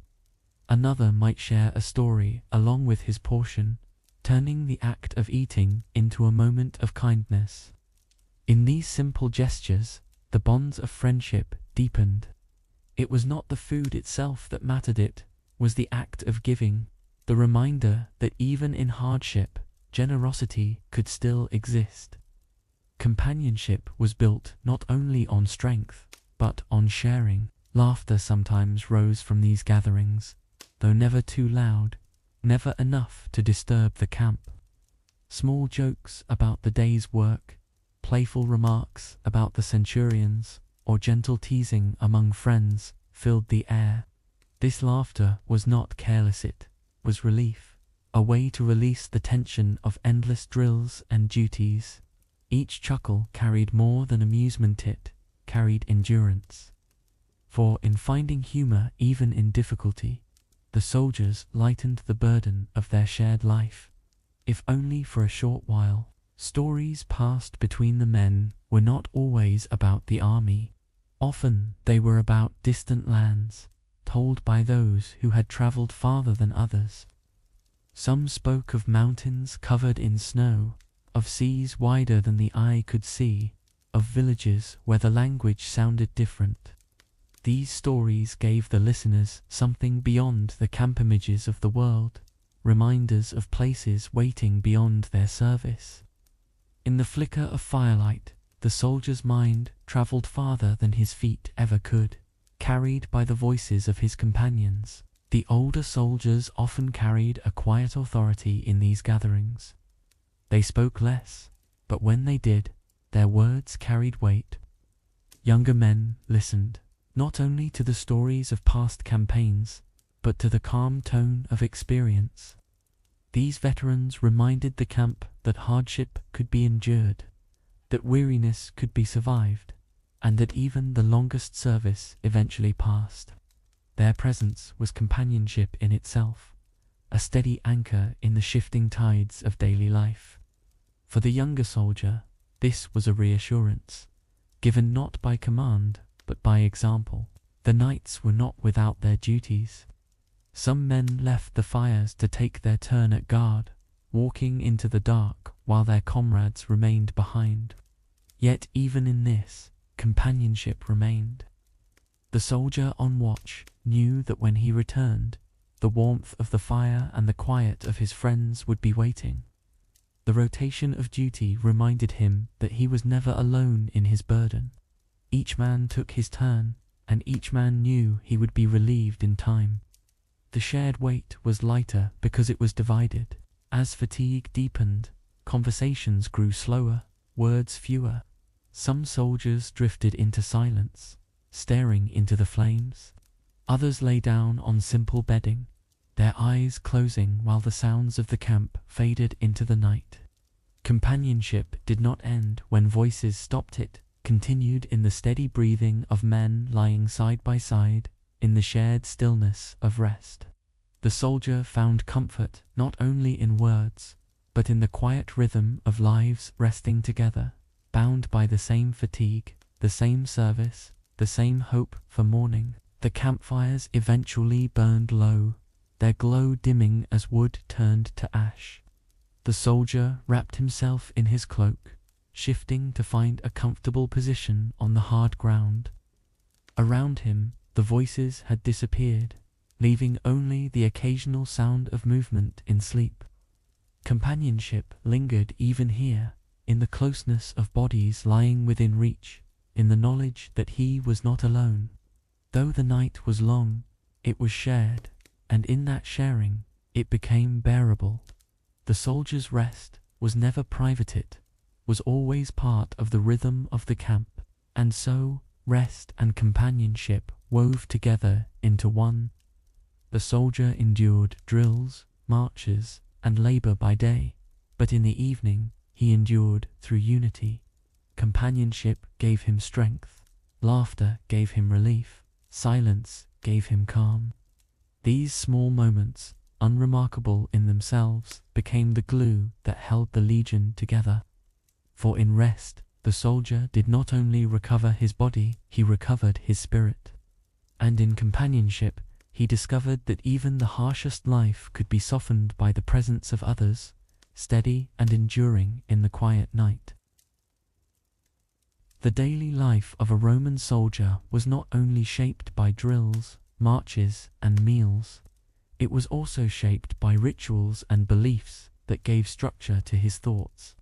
Another might share a story along with his portion, turning the act of eating into a moment of kindness. In these simple gestures, the bonds of friendship deepened. It was not the food itself that mattered, it was the act of giving, the reminder that even in hardship, generosity could still exist. Companionship was built not only on strength, but on sharing. Laughter sometimes rose from these gatherings, though never too loud, never enough to disturb the camp. Small jokes about the day's work, playful remarks about the centurions, or gentle teasing among friends filled the air. This laughter was not careless, it was relief, a way to release the tension of endless drills and duties. Each chuckle carried more than amusement, it carried endurance. For in finding humor even in difficulty, the soldiers lightened the burden of their shared life, if only for a short while. Stories passed between the men were not always about the army. Often they were about distant lands, told by those who had traveled farther than others. Some spoke of mountains covered in snow, of seas wider than the eye could see, of villages where the language sounded different. These stories gave the listeners something beyond the camp images of the world, reminders of places waiting beyond their service. In the flicker of firelight, the soldier's mind traveled farther than his feet ever could, carried by the voices of his companions. The older soldiers often carried a quiet authority in these gatherings. They spoke less, but when they did, their words carried weight. Younger men listened, not only to the stories of past campaigns, but to the calm tone of experience. These veterans reminded the camp that hardship could be endured, that weariness could be survived, and that even the longest service eventually passed. Their presence was companionship in itself, a steady anchor in the shifting tides of daily life. For the younger soldier, this was a reassurance, given not by command, but by example. The nights were not without their duties. Some men left the fires to take their turn at guard, walking into the dark while their comrades remained behind. Yet even in this, companionship remained. The soldier on watch knew that when he returned, the warmth of the fire and the quiet of his friends would be waiting. The rotation of duty reminded him that he was never alone in his burden. Each man took his turn, and each man knew he would be relieved in time. The shared weight was lighter because it was divided. As fatigue deepened, conversations grew slower, words fewer. Some soldiers drifted into silence, staring into the flames. Others lay down on simple bedding, their eyes closing while the sounds of the camp faded into the night. Companionship did not end when voices stopped, it continued in the steady breathing of men lying side by side, in the shared stillness of rest. The soldier found comfort not only in words, but in the quiet rhythm of lives resting together, bound by the same fatigue, the same service, the same hope for morning. The campfires eventually burned low, their glow dimming as wood turned to ash. The soldier wrapped himself in his cloak, shifting to find a comfortable position on the hard ground. Around him, the voices had disappeared, leaving only the occasional sound of movement in sleep. Companionship lingered even here, in the closeness of bodies lying within reach, in the knowledge that he was not alone. Though the night was long, it was shared, and in that sharing, it became bearable. The soldier's rest was never private, it was always part of the rhythm of the camp, and so rest and companionship wove together into one. The soldier endured drills, marches, and labor by day, but in the evening he endured through unity. Companionship gave him strength, laughter gave him relief, silence gave him calm. These small moments, unremarkable in themselves, became the glue that held the legion together. For in rest, the soldier did not only recover his body, he recovered his spirit. And in companionship, he discovered that even the harshest life could be softened by the presence of others, steady and enduring in the quiet night. The daily life of a Roman soldier was not only shaped by drills, marches, and meals. It was also shaped by rituals and beliefs that gave structure to his thoughts.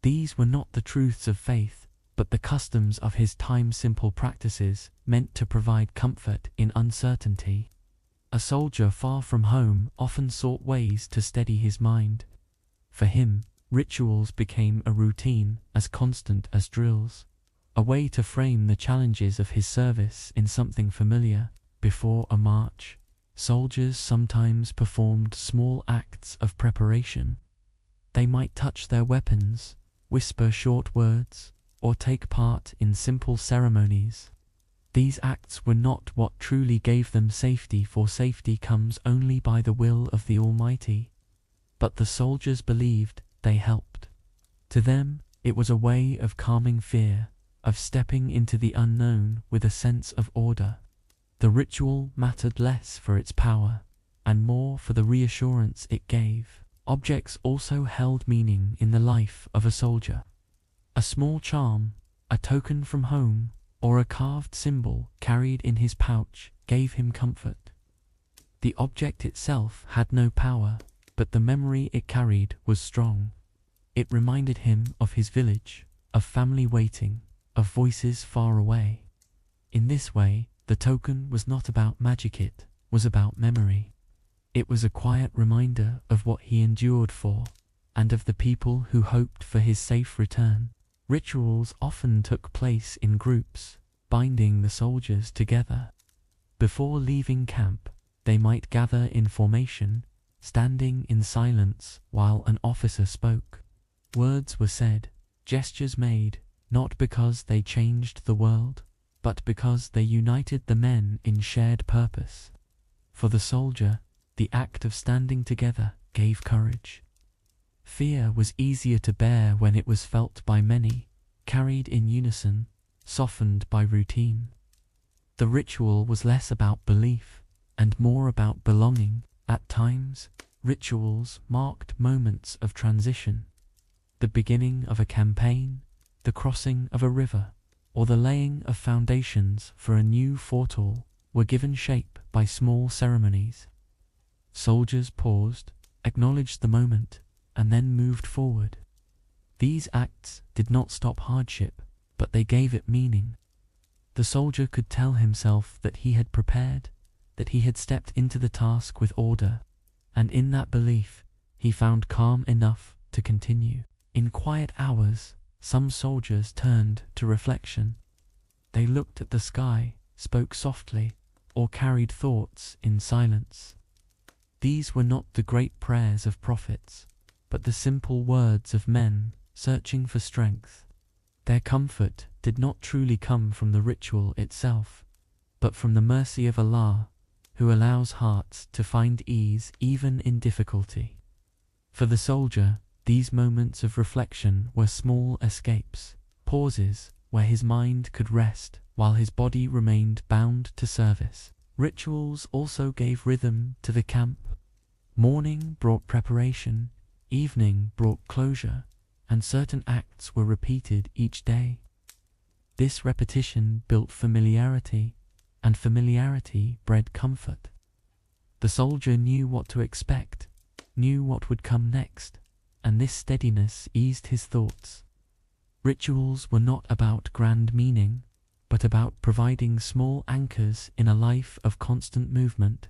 These were not the truths of faith, but the customs of his time-simple practices meant to provide comfort in uncertainty. A soldier far from home often sought ways to steady his mind. For him, rituals became a routine as constant as drills, a way to frame the challenges of his service in something familiar. Before a march, soldiers sometimes performed small acts of preparation. They might touch their weapons, whisper short words, or take part in simple ceremonies. These acts were not what truly gave them safety, for safety comes only by the will of the Almighty. But the soldiers believed they helped. To them, it was a way of calming fear, of stepping into the unknown with a sense of order. The ritual mattered less for its power, and more for the reassurance it gave. Objects also held meaning in the life of a soldier. A small charm, a token from home, or a carved symbol carried in his pouch gave him comfort. The object itself had no power, but the memory it carried was strong. It reminded him of his village, of family waiting, of voices far away. In this way, the token was not about magic, it was about memory. It was a quiet reminder of what he endured for, and of the people who hoped for his safe return. Rituals often took place in groups, binding the soldiers together. Before leaving camp, they might gather in formation, standing in silence while an officer spoke. Words were said, gestures made, not because they changed the world, but because they united the men in shared purpose. For the soldier, the act of standing together gave courage. Fear was easier to bear when it was felt by many, carried in unison, softened by routine. The ritual was less about belief, and more about belonging. At times, rituals marked moments of transition. The beginning of a campaign, the crossing of a river, or the laying of foundations for a new fortall were given shape by small ceremonies. Soldiers paused, acknowledged the moment, and then moved forward. These acts did not stop hardship, but they gave it meaning. The soldier could tell himself that he had prepared, that he had stepped into the task with order, and in that belief, he found calm enough to continue. In quiet hours, some soldiers turned to reflection. They looked at the sky, spoke softly, or carried thoughts in silence. These were not the great prayers of prophets, but the simple words of men searching for strength. Their comfort did not truly come from the ritual itself, but from the mercy of Allah, who allows hearts to find ease even in difficulty. For the soldier, these moments of reflection were small escapes, pauses where his mind could rest while his body remained bound to service. Rituals also gave rhythm to the camp. Morning brought preparation, evening brought closure, and certain acts were repeated each day. This repetition built familiarity, and familiarity bred comfort. The soldier knew what to expect, knew what would come next, and this steadiness eased his thoughts. Rituals were not about grand meaning, but about providing small anchors in a life of constant movement.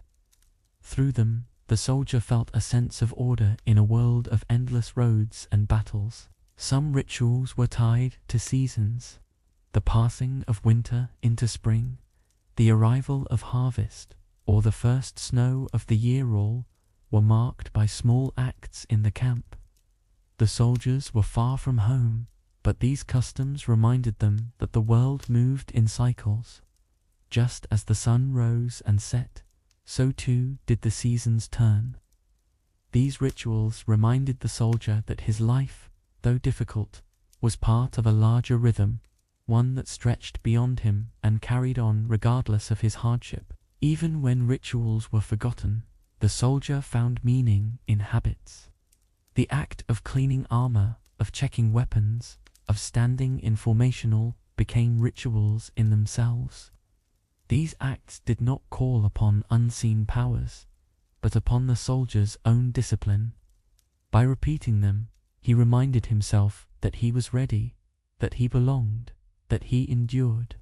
Through them, the soldier felt a sense of order in a world of endless roads and battles. Some rituals were tied to seasons. The passing of winter into spring, the arrival of harvest, or the first snow of the year all were marked by small acts in the camp. The soldiers were far from home, but these customs reminded them that the world moved in cycles. Just as the sun rose and set, so too did the seasons turn. These rituals reminded the soldier that his life, though difficult, was part of a larger rhythm, one that stretched beyond him and carried on regardless of his hardship. Even when rituals were forgotten, the soldier found meaning in habits. The act of cleaning armor, of checking weapons, of standing in formational became rituals in themselves. These acts did not call upon unseen powers, but upon the soldier's own discipline. By repeating them, he reminded himself that he was ready, that he belonged, that he endured.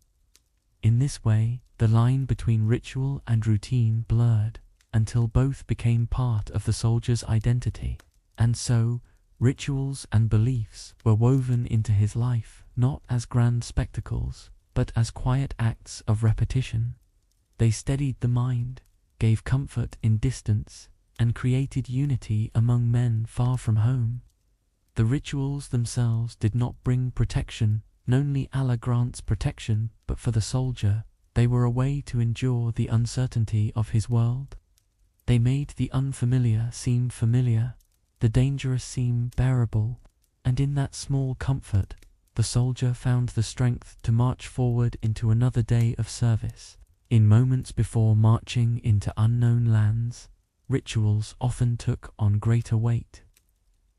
In this way, the line between ritual and routine blurred, until both became part of the soldier's identity. And so, rituals and beliefs were woven into his life, not as grand spectacles, but as quiet acts of repetition. They steadied the mind, gave comfort in distance, and created unity among men far from home. The rituals themselves did not bring protection, only Allah grants protection, but for the soldier, they were a way to endure the uncertainty of his world. They made the unfamiliar seem familiar, the dangerous seem bearable, and in that small comfort, the soldier found the strength to march forward into another day of service. In moments before marching into unknown lands, rituals often took on greater weight.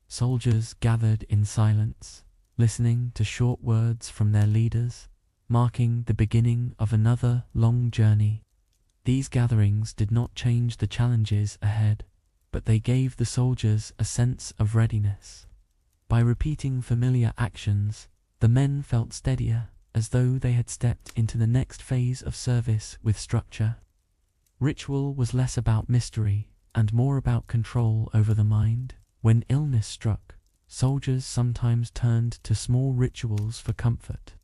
Soldiers gathered in silence, listening to short words from their leaders, marking the beginning of another long journey. These gatherings did not change the challenges ahead, but they gave the soldiers a sense of readiness. By repeating familiar actions, the men felt steadier, as though they had stepped into the next phase of service with structure. Ritual was less about mystery and more about control over the mind. When illness struck, soldiers sometimes turned to small rituals for comfort.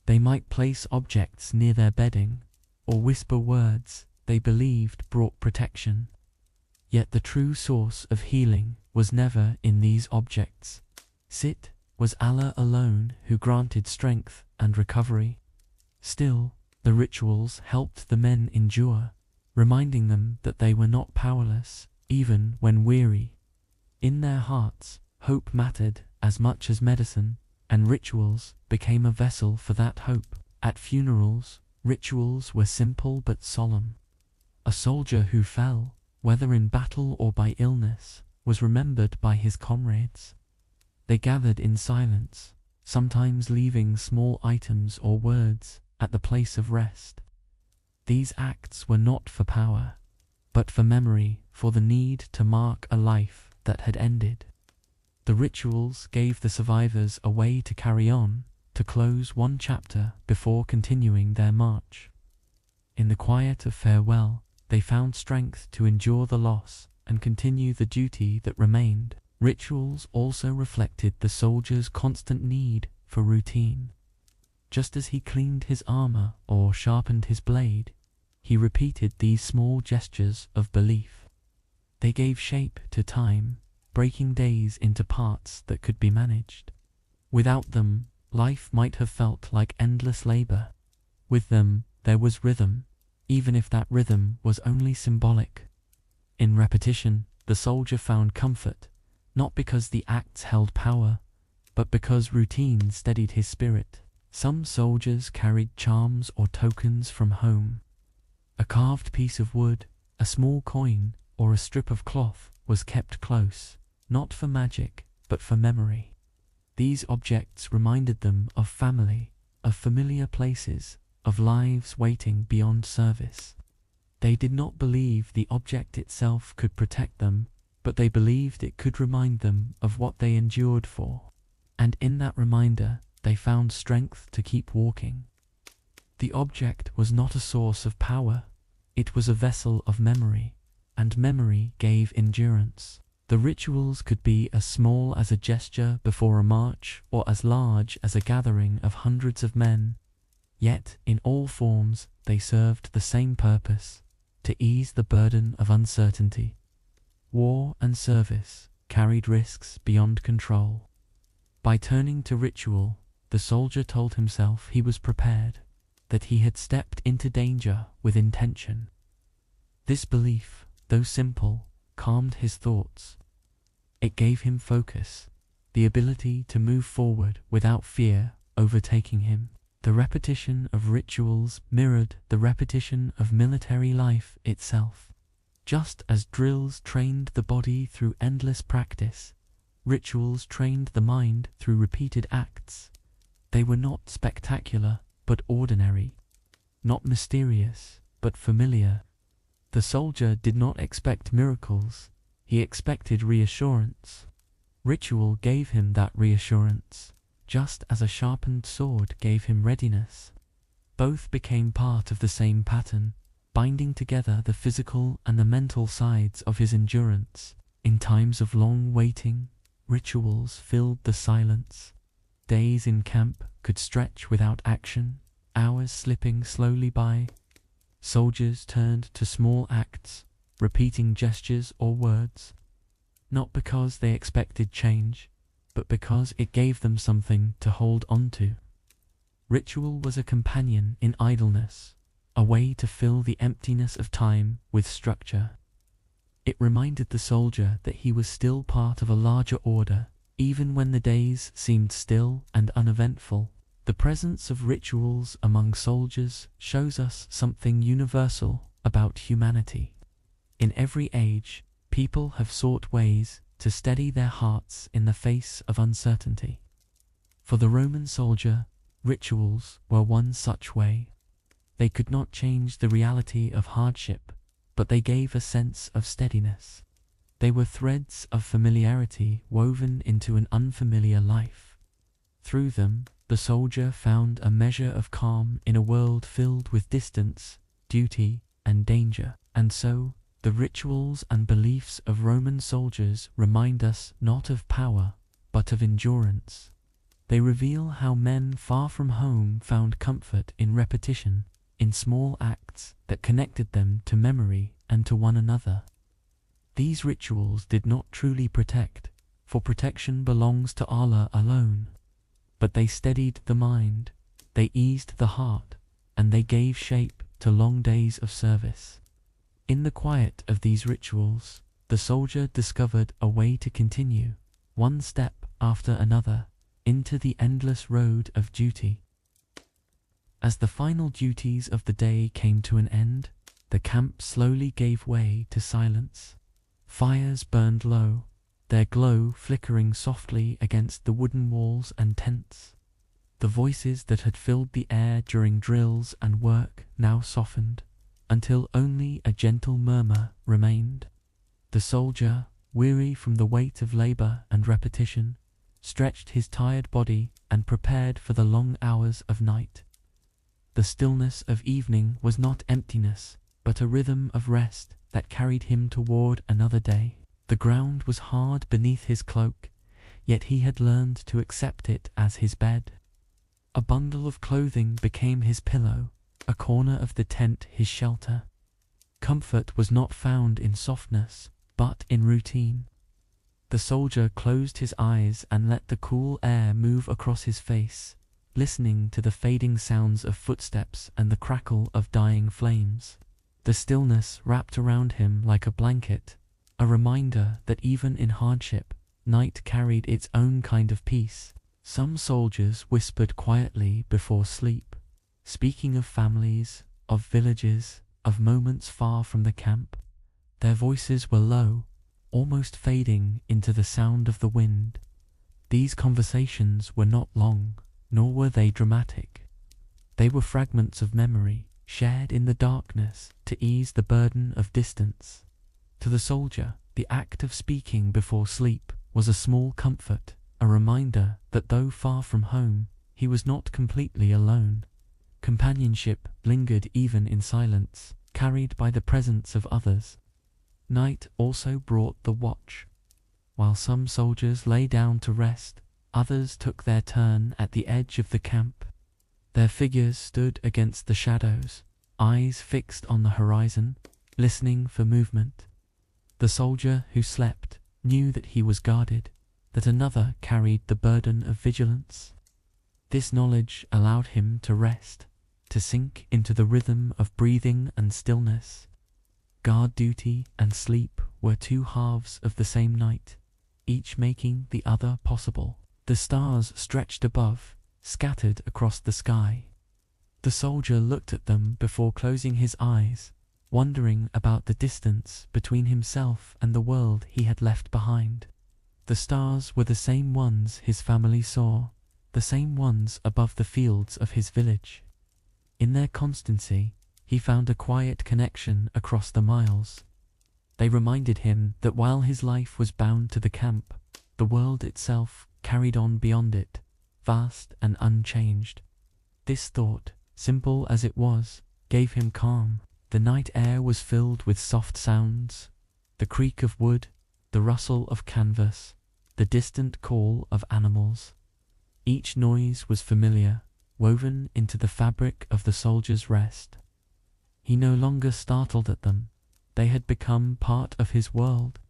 They might place objects near their bedding, or whisper words they believed brought protection. Yet the true source of healing was never in these objects. It was Allah alone who granted strength and recovery. Still, the rituals helped the men endure, reminding them that they were not powerless, even when weary. In their hearts, hope mattered as much as medicine, and rituals became a vessel for that hope. At funerals, rituals were simple but solemn. A soldier who fell, whether in battle or by illness, was remembered by his comrades. They gathered in silence, sometimes leaving small items or words at the place of rest. These acts were not for power, but for memory, for the need to mark a life that had ended. The rituals gave the survivors a way to carry on, to close one chapter before continuing their march. In the quiet of farewell, they found strength to endure the loss and continue the duty that remained. Rituals also reflected the soldier's constant need for routine. Just as he cleaned his armor or sharpened his blade, he repeated these small gestures of belief. They gave shape to time, breaking days into parts that could be managed. Without them, life might have felt like endless labor. With them, there was rhythm, even if that rhythm was only symbolic. In repetition, the soldier found comfort, not because the acts held power, but because routine steadied his spirit. Some soldiers carried charms or tokens from home. A carved piece of wood, a small coin, or a strip of cloth was kept close, not for magic, but for memory. These objects reminded them of family, of familiar places, of lives waiting beyond service. They did not believe the object itself could protect them, but they believed it could remind them of what they endured for. And in that reminder, they found strength to keep walking. The object was not a source of power, it was a vessel of memory, and memory gave endurance. The rituals could be as small as a gesture before a march or as large as a gathering of hundreds of men. Yet, in all forms, they served the same purpose, to ease the burden of uncertainty. War and service carried risks beyond control. By turning to ritual, the soldier told himself he was prepared, that he had stepped into danger with intention. This belief, though simple, calmed his thoughts, It gave him focus, the ability to move forward without fear overtaking him. The repetition of rituals mirrored the repetition of military life itself. Just as drills trained the body through endless practice, rituals trained the mind through repeated acts. They were not spectacular, but ordinary. Not mysterious, but familiar. The soldier did not expect miracles, he expected reassurance. Ritual gave him that reassurance, just as a sharpened sword gave him readiness. Both became part of the same pattern, binding together the physical and the mental sides of his endurance. In times of long waiting, rituals filled the silence. Days in camp could stretch without action, hours slipping slowly by. Soldiers turned to small acts, repeating gestures or words, not because they expected change, but because it gave them something to hold on to. Ritual was a companion in idleness, a way to fill the emptiness of time with structure. It reminded the soldier that he was still part of a larger order, even when the days seemed still and uneventful. The presence of rituals among soldiers shows us something universal about humanity. In every age, people have sought ways to steady their hearts in the face of uncertainty. For the Roman soldier, rituals were one such way. They could not change the reality of hardship, but they gave a sense of steadiness. They were threads of familiarity woven into an unfamiliar life. Through them, the soldier found a measure of calm in a world filled with distance, duty, and danger. And so, the rituals and beliefs of Roman soldiers remind us not of power, but of endurance. They reveal how men far from home found comfort in repetition, in small acts that connected them to memory and to one another. These rituals did not truly protect, for protection belongs to Allah alone. But they steadied the mind, they eased the heart, and they gave shape to long days of service. In the quiet of these rituals, the soldier discovered a way to continue, one step after another, into the endless road of duty. As the final duties of the day came to an end, the camp slowly gave way to silence. Fires burned low, their glow flickering softly against the wooden walls and tents. The voices that had filled the air during drills and work now softened, until only a gentle murmur remained. The soldier, weary from the weight of labor and repetition, stretched his tired body and prepared for the long hours of night. The stillness of evening was not emptiness, but a rhythm of rest that carried him toward another day. The ground was hard beneath his cloak, yet he had learned to accept it as his bed. A bundle of clothing became his pillow, a corner of the tent his shelter. Comfort was not found in softness, but in routine. The soldier closed his eyes and let the cool air move across his face, listening to the fading sounds of footsteps and the crackle of dying flames. The stillness wrapped around him like a blanket, a reminder that even in hardship, night carried its own kind of peace. Some soldiers whispered quietly before sleep, speaking of families, of villages, of moments far from the camp. Their voices were low, almost fading into the sound of the wind. These conversations were not long, nor were they dramatic. They were fragments of memory, shared in the darkness to ease the burden of distance. To the soldier, the act of speaking before sleep was a small comfort, a reminder that though far from home, he was not completely alone. Companionship lingered even in silence, carried by the presence of others. Night also brought the watch. While some soldiers lay down to rest, others took their turn at the edge of the camp. Their figures stood against the shadows, eyes fixed on the horizon, listening for movement. The soldier who slept knew that he was guarded, that another carried the burden of vigilance. This knowledge allowed him to rest, to sink into the rhythm of breathing and stillness. Guard duty and sleep were two halves of the same night. each making the other possible. The stars stretched above, scattered across the sky. The soldier looked at them before closing his eyes, wondering about the distance between himself and the world he had left behind. The stars were the same ones his family saw, the same ones above the fields of his village. In their constancy, he found a quiet connection across the miles. They reminded him that while his life was bound to the camp, the world itself carried on beyond it, vast and unchanged. This thought, simple as it was, gave him calm. The night air was filled with soft sounds, the creak of wood, the rustle of canvas, the distant call of animals. Each noise was familiar, woven into the fabric of the soldier's rest. He no longer startled at them. They had become part of his world.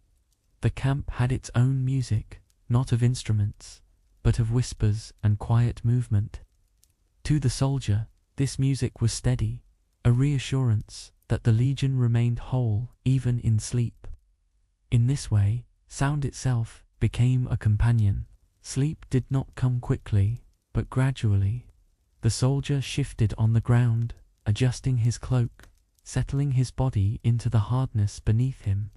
The camp had its own music, not of instruments, but of whispers and quiet movement. To the soldier, this music was steady, a reassurance that the legion remained whole even in sleep. In this way, sound itself became a companion. Sleep did not come quickly, but gradually. The soldier shifted on the ground, adjusting his cloak, settling his body into the hardness beneath him.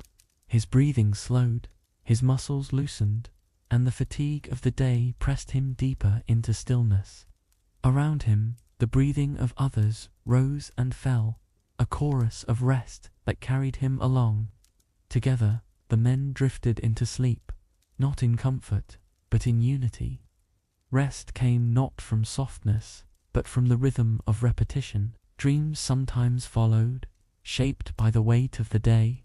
His breathing slowed, his muscles loosened, and the fatigue of the day pressed him deeper into stillness. Around him, the breathing of others rose and fell, a chorus of rest that carried him along. Together, the men drifted into sleep, not in comfort, but in unity. Rest came not from softness, but from the rhythm of repetition. Dreams sometimes followed, shaped by the weight of the day.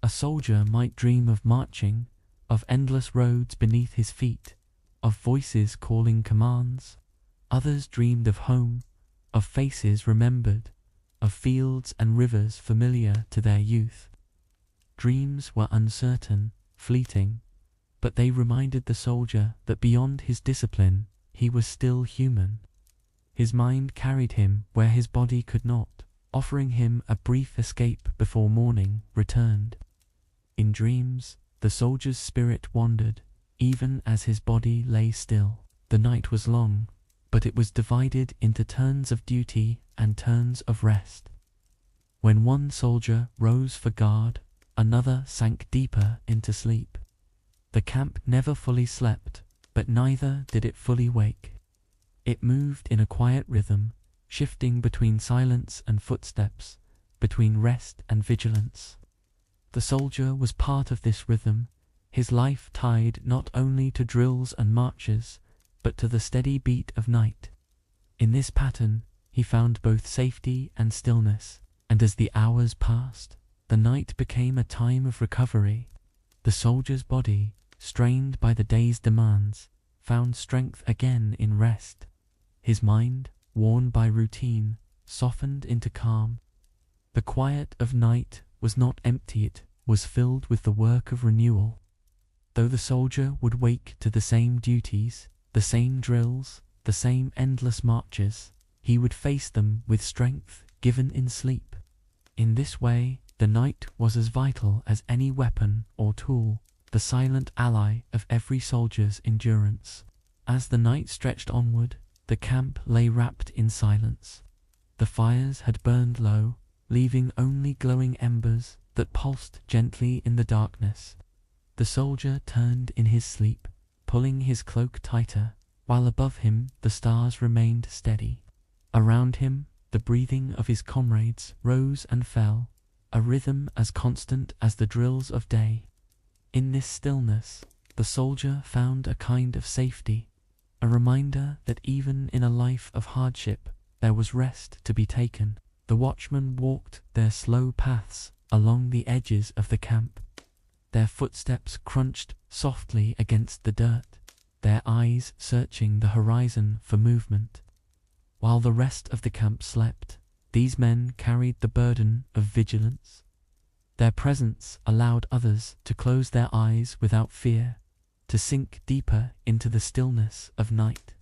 A soldier might dream of marching, of endless roads beneath his feet, of voices calling commands. Others dreamed of home, of faces remembered, of fields and rivers familiar to their youth. Dreams were uncertain, fleeting, but they reminded the soldier that beyond his discipline, he was still human. His mind carried him where his body could not, offering him a brief escape before morning returned. In dreams, the soldier's spirit wandered, even as his body lay still. The night was long, but it was divided into turns of duty and turns of rest. When one soldier rose for guard, another sank deeper into sleep. The camp never fully slept, but neither did it fully wake. It moved in a quiet rhythm, shifting between silence and footsteps, between rest and vigilance. The soldier was part of this rhythm, his life tied not only to drills and marches, but to the steady beat of night. In this pattern, he found both safety and stillness, and as the hours passed, the night became a time of recovery. The soldier's body, strained by the day's demands, found strength again in rest. His mind, worn by routine, softened into calm. The quiet of night was not empty, it was filled with the work of renewal. Though the soldier would wake to the same duties, the same drills, the same endless marches, he would face them with strength given in sleep. In this way, the night was as vital as any weapon or tool, the silent ally of every soldier's endurance. As the night stretched onward, the camp lay wrapped in silence. The fires had burned low, leaving only glowing embers that pulsed gently in the darkness. The soldier turned in his sleep, pulling his cloak tighter, while above him the stars remained steady. Around him, the breathing of his comrades rose and fell, a rhythm as constant as the drills of day. In this stillness, the soldier found a kind of safety, a reminder that even in a life of hardship, there was rest to be taken. The watchmen walked their slow paths along the edges of the camp. Their footsteps crunched softly against the dirt, their eyes searching the horizon for movement. While the rest of the camp slept, these men carried the burden of vigilance. Their presence allowed others to close their eyes without fear, to sink deeper into the stillness of night.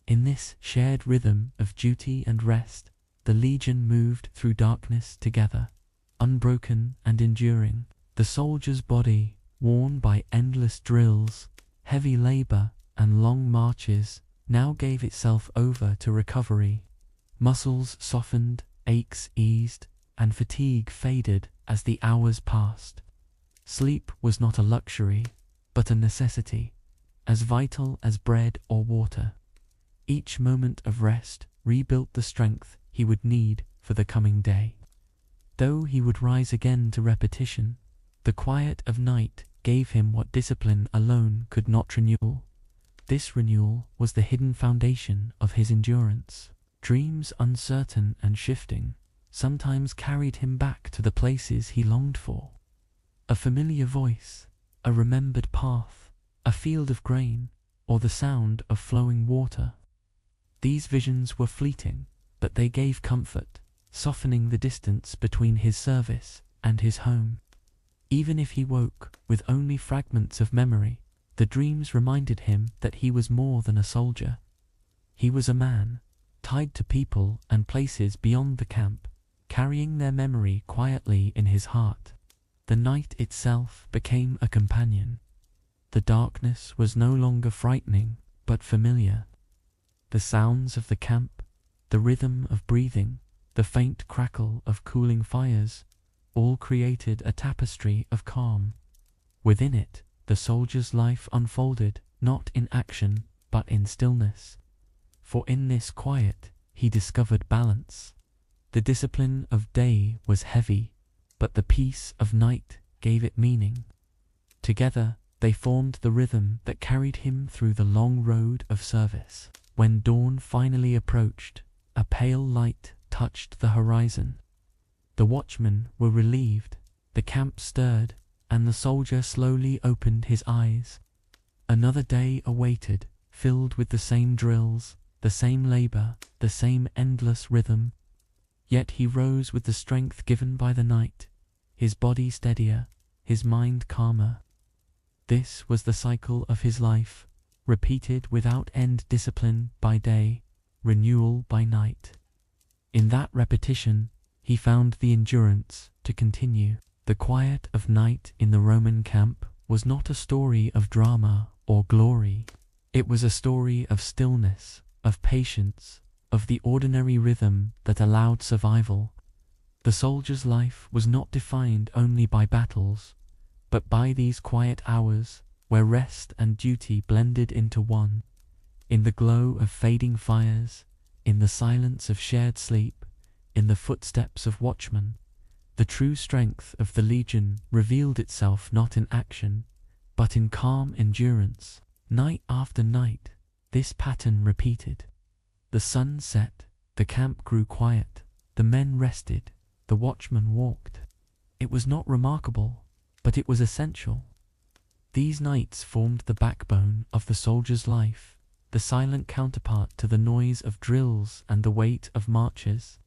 In this shared rhythm of duty and rest, the legion moved through darkness together, unbroken and enduring. The soldier's body, worn by endless drills, heavy labor, and long marches, now gave itself over to recovery. Muscles softened, aches eased, and fatigue faded as the hours passed. Sleep was not a luxury, but a necessity, as vital as bread or water. Each moment of rest rebuilt the strength he would need for the coming day. Though he would rise again to repetition, the quiet of night gave him what discipline alone could not renew. This renewal was the hidden foundation of his endurance. Dreams uncertain and shifting sometimes carried him back to the places he longed for. A familiar voice, a remembered path, a field of grain, or the sound of flowing water. These visions were fleeting, but they gave comfort, softening the distance between his service and his home. Even if he woke with only fragments of memory, the dreams reminded him that he was more than a soldier. He was a man, tied to people and places beyond the camp, carrying their memory quietly in his heart. The night itself became a companion. The darkness was no longer frightening, but familiar. The sounds of the camp, the rhythm of breathing, the faint crackle of cooling fires, all created a tapestry of calm. Within it, the soldier's life unfolded, not in action, but in stillness. For in this quiet, he discovered balance. The discipline of day was heavy, but the peace of night gave it meaning. Together, they formed the rhythm that carried him through the long road of service. When dawn finally approached, a pale light touched the horizon. The watchmen were relieved, the camp stirred, and the soldier slowly opened his eyes. Another day awaited, filled with the same drills, the same labor, the same endless rhythm. Yet he rose with the strength given by the night, his body steadier, his mind calmer. This was the cycle of his life, repeated without end: discipline by day, renewal by night. In that repetition, he found the endurance to continue. The quiet of night in the Roman camp was not a story of drama or glory. It was a story of stillness, of patience, of the ordinary rhythm that allowed survival. The soldier's life was not defined only by battles, but by these quiet hours where rest and duty blended into one. In the glow of fading fires, in the silence of shared sleep, in the footsteps of watchmen, the true strength of the legion revealed itself not in action, but in calm endurance. Night after night, this pattern repeated. The sun set, the camp grew quiet, the men rested, the watchmen walked. It was not remarkable, but it was essential. These nights formed the backbone of the soldier's life, the silent counterpart to the noise of drills and the weight of marches.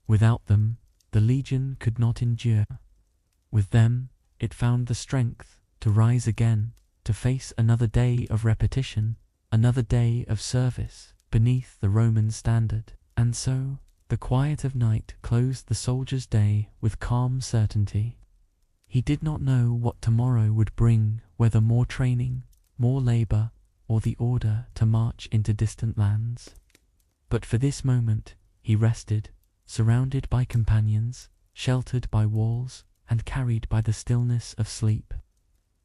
Without them, the legion could not endure. With them, it found the strength to rise again, to face another day of repetition, another day of service beneath the Roman standard. And so, the quiet of night closed the soldier's day with calm certainty. He did not know what tomorrow would bring, whether more training, more labor, or the order to march into distant lands. But for this moment, he rested, surrounded by companions, sheltered by walls, and carried by the stillness of sleep.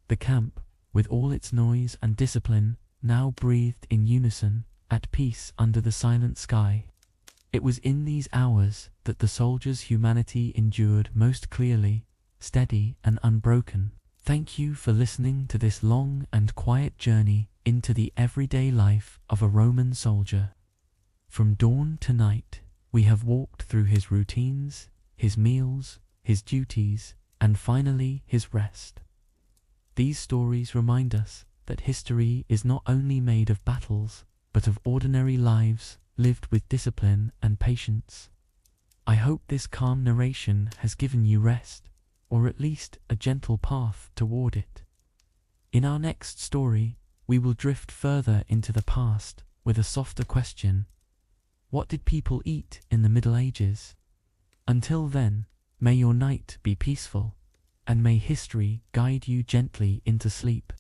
The camp, with all its noise and discipline, now breathed in unison, at peace under the silent sky. It was in these hours that the soldier's humanity endured most clearly, steady and unbroken. Thank you for listening to this long and quiet journey into the everyday life of a Roman soldier. From dawn to night, we have walked through his routines, his meals, his duties, and finally his rest. These stories remind us that history is not only made of battles, but of ordinary lives lived with discipline and patience. I hope this calm narration has given you rest, or at least a gentle path toward it. In our next story, we will drift further into the past with a softer question. What did people eat in the Middle Ages? Until then, may your night be peaceful, and may history guide you gently into sleep.